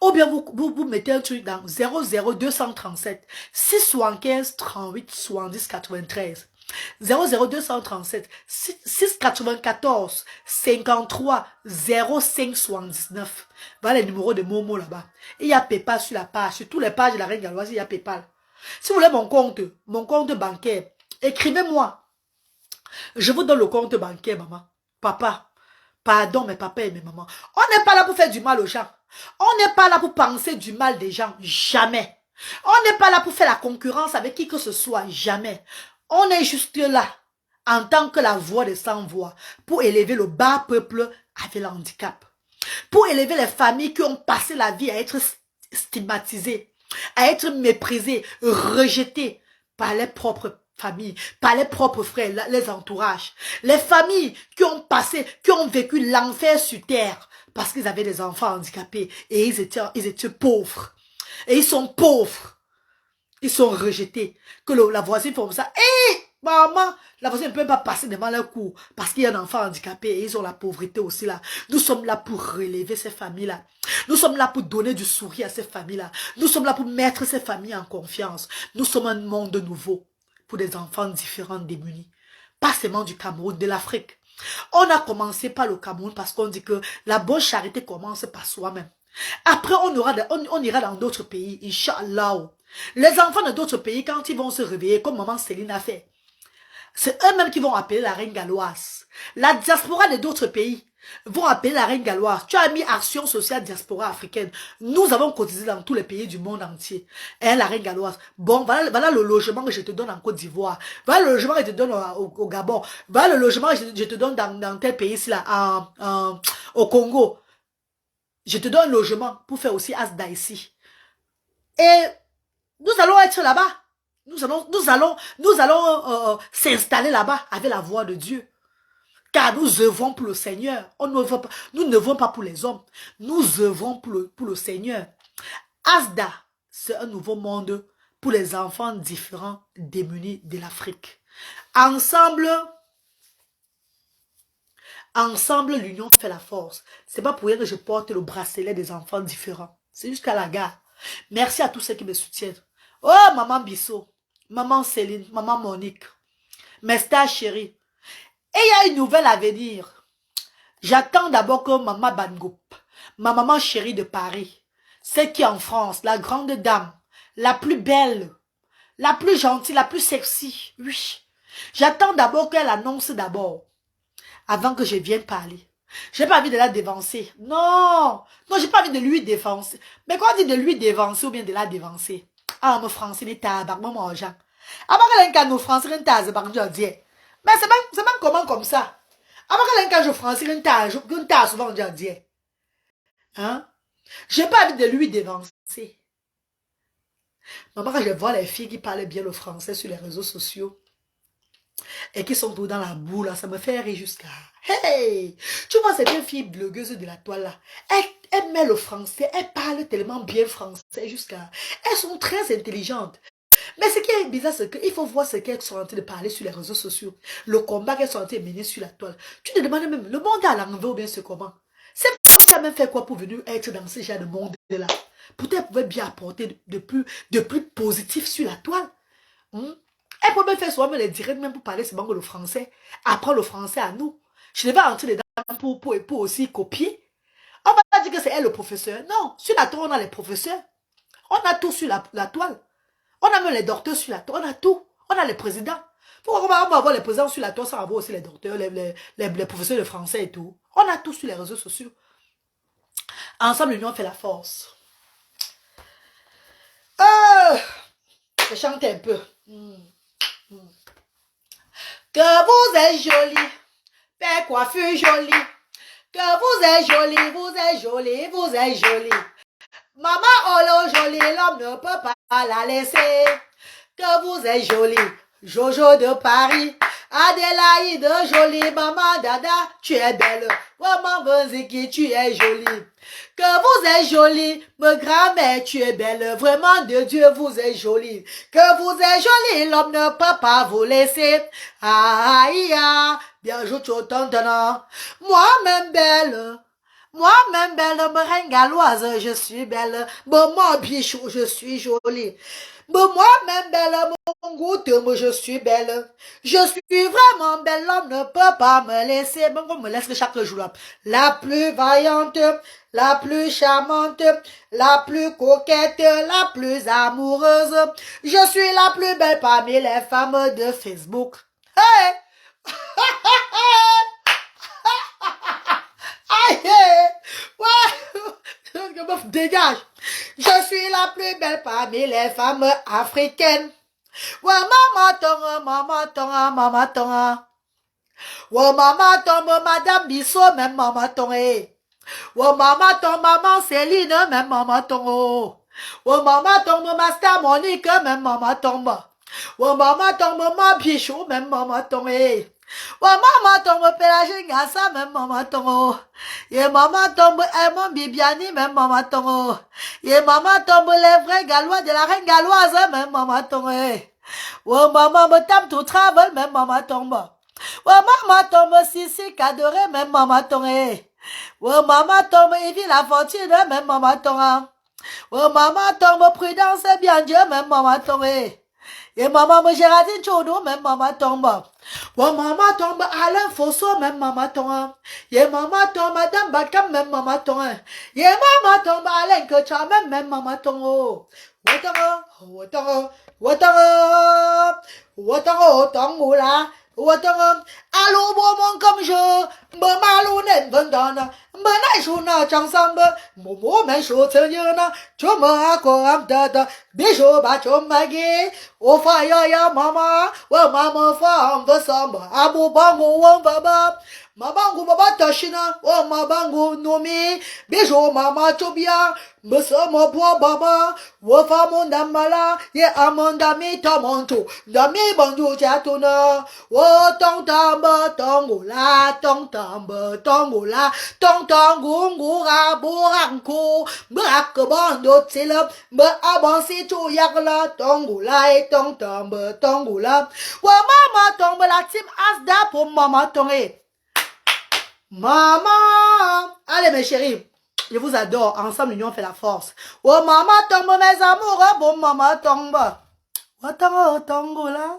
Ou bien vous mettez un truc dans 00237 675 38 70 93. 00237 694 53 05 79. Voilà les numéros de Momo là-bas. Et il y a PayPal sur la page. Sur toutes les pages de la Reine Galloise, il y a PayPal. Si vous voulez mon compte bancaire, écrivez-moi. Je vous donne le compte bancaire, maman. Papa. Pardon, mes papas et mes mamans. On n'est pas là pour faire du mal aux gens. On n'est pas là pour penser du mal des gens. Jamais. On n'est pas là pour faire la concurrence avec qui que ce soit. Jamais. On est juste là, en tant que la voix des sans-voix, pour élever le bas peuple avec le handicap. Pour élever les familles qui ont passé la vie à être stigmatisées, à être méprisées, rejetées par les propres familles, par les propres frères, les entourages. Les familles qui ont vécu l'enfer sur terre parce qu'ils avaient des enfants handicapés et ils étaient pauvres. Et ils sont pauvres. Ils sont rejetés. Que la voisine fait comme ça. Hé, maman, la voisine ne peut pas passer devant leur cour parce qu'il y a un enfant handicapé et ils ont la pauvreté aussi là. Nous sommes là pour relever ces familles-là. Nous sommes là pour donner du sourire à ces familles-là. Nous sommes là pour mettre ces familles en confiance. Nous sommes un monde nouveau pour des enfants différents, démunis. Pas seulement du Cameroun, de l'Afrique. On a commencé par le Cameroun parce qu'on dit que la bonne charité commence par soi-même. Après, on ira dans d'autres pays, Inch'Allah. Les enfants de d'autres pays, quand ils vont se réveiller, comme maman Céline a fait, c'est eux-mêmes qui vont appeler la Reine Galloise. La diaspora de d'autres pays vont appeler la Reine Galloise. Tu as mis Action Sociale Diaspora Africaine. Nous avons cotisé dans tous les pays du monde entier. Et la Reine Galloise. Bon, voilà le logement que je te donne en Côte d'Ivoire. Voilà le logement que je te donne au Gabon. Voilà le logement que je te donne dans tel pays ici, là, au Congo. Je te donne un logement pour faire aussi Asda ici. Et nous allons être là-bas. Nous allons s'installer là-bas avec la voix de Dieu. Car nous œuvrons pour le Seigneur. Nous n'œuvrons pas pour les hommes. Nous œuvrons pour le Seigneur. Asda, c'est un nouveau monde pour les enfants différents démunis de l'Afrique. Ensemble, l'union fait la force. C'est pas pour rien que je porte le bracelet des enfants différents. C'est jusqu'à la gare. Merci à tous ceux qui me soutiennent. Oh, maman Bissot, maman Céline, maman Monique, mes stars chéries. Et il y a une nouvelle à venir. J'attends d'abord que maman Bangoup, ma maman chérie de Paris, celle qui est en France, la grande dame, la plus belle, la plus gentille, la plus sexy, oui. J'attends d'abord qu'elle annonce d'abord, avant que je vienne parler. J'ai pas envie de la dévancer. Non, j'ai pas envie de lui dévancer. Mais quand on dit de lui dévancer ou bien de la dévancer, ah, mon français, il est tabac, mon argent. Avant que l'un nos français, il est tabac, mais c'est même comment comme ça. Avant que l'un je français, il est tabac, souvent, je dis. Hein? J'ai pas envie de lui dévancer. Maman, quand je vois les filles qui parlent bien le français sur les réseaux sociaux, et qui sont tous dans la boule, ça me fait rire jusqu'à... Hey! Tu vois cette fille blogueuse de la toile là, elle met le français, elle parle tellement bien français jusqu'à... Elles sont très intelligentes. Mais ce qui est bizarre, c'est qu'il faut voir ce qu'elles sont en train de parler sur les réseaux sociaux. Le combat qu'elles sont en train de mener sur la toile. Tu te demandes même, le monde est à l'envers ou bien c'est comment? C'est pas même fait quoi pour venir être dans ce genre de monde-là? Peut-être pouvait bien apporter de plus positif sur la toile. Elle peut même faire soi-même les directs même pour parler seulement le français. Apprendre le français à nous. Je ne vais pas entrer dedans pour aussi copier. On va pas dire que c'est elle le professeur. Non, sur la toile, on a les professeurs. On a tout sur la toile. On a même les docteurs sur la toile. On a tout. On a les présidents. Pourquoi on va avoir les présidents sur la toile sans avoir aussi les docteurs, les professeurs de français et tout? On a tout sur les réseaux sociaux. Ensemble, l'union fait la force. Je chante un peu. Que vous êtes jolie, père coiffure jolie. Que vous êtes jolie, vous êtes jolie, vous êtes jolie. Maman Olo jolie, l'homme ne peut pas la laisser. Que vous êtes jolie, Jojo de Paris. Adélaïde jolie, maman Dada, tu es belle. Maman Bonziki, tu es jolie. Que vous êtes jolie, ma grand-mère, tu es belle. Vraiment de Dieu, vous êtes jolie. Que vous êtes jolie, l'homme ne peut pas vous laisser. Aïe, bien joué, tonton. Moi-même belle. Moi-même belle, bringaloise, je suis belle. Bon, moi, bichou, je suis jolie. Bon, moi-même belle, mon goutte, moi, je suis belle. Je suis vraiment belle, l'homme ne peut pas me laisser. Bon, on me laisse chaque jour là. La plus vaillante, la plus charmante, la plus coquette, la plus amoureuse. Je suis la plus belle parmi les femmes de Facebook. Hey! Aïe! Ouais! Dégage! Je suis la plus belle parmi les femmes africaines. Ouais, maman tonga, maman tonga, maman tonga. Ouais, maman tonga, madame Bissot, même maman tonga. Ouais, maman tonga, maman Céline, même maman tonga. Ouais, maman tonga, master Monique, même maman tonga. Ouais, maman tonga, maman Bichou, même maman tonga. Ouais, maman tombe Pélagé Gassa, même maman tombe. Et maman tombe Edmond Bibiani, même maman tombe. Et maman tombe les vrais Gallois de la reine galloise, même maman tombe. Ouais, maman me tape tout travail, même maman tombe. Ouais, maman tombe Sissi Cadoré, même maman tombe. Ouais, maman tombe Evie la fortune, même maman tombe. Ouais, maman tombe Prudence bien Dieu, même maman tombe. Et maman me Géraldine Chodo, même maman tombe. Ouais, maman tombe Alain Fosso, même maman tombe. Et maman tombe Madame Bakam, même maman tombe. Et maman tombe Alain Kocha, même maman tombe. Watanga, watanga, watanga, watanga, watanga, watanga. Allô, bon, comme je, me malou nen vendana, me naïchouna chansamba, momo men chotanyana, choma koam dada, bijo ba chomagi, o fire ya mama, wa mama fam the samba, abu bango wam baba, mabangu baba tashina, o mabangu nomi, bijo mama chobia, Besamo po baba, wofa monda mala, ye amanda mi tamonto, dami bandu jatuna, wo tong tamba tongula, tong tamba tongula, tong tongungura buranko, brak bando tila, be abansi tu yakla, tongula et tong tamba tongula, wa mama tombe la team asda pour maman tongue. Maman, allez mes chéris. Je vous adore. Ensemble, l'union fait la force. Oh, maman tombe, mes amours. Bon, maman tombe. Oh, tango, tango, là.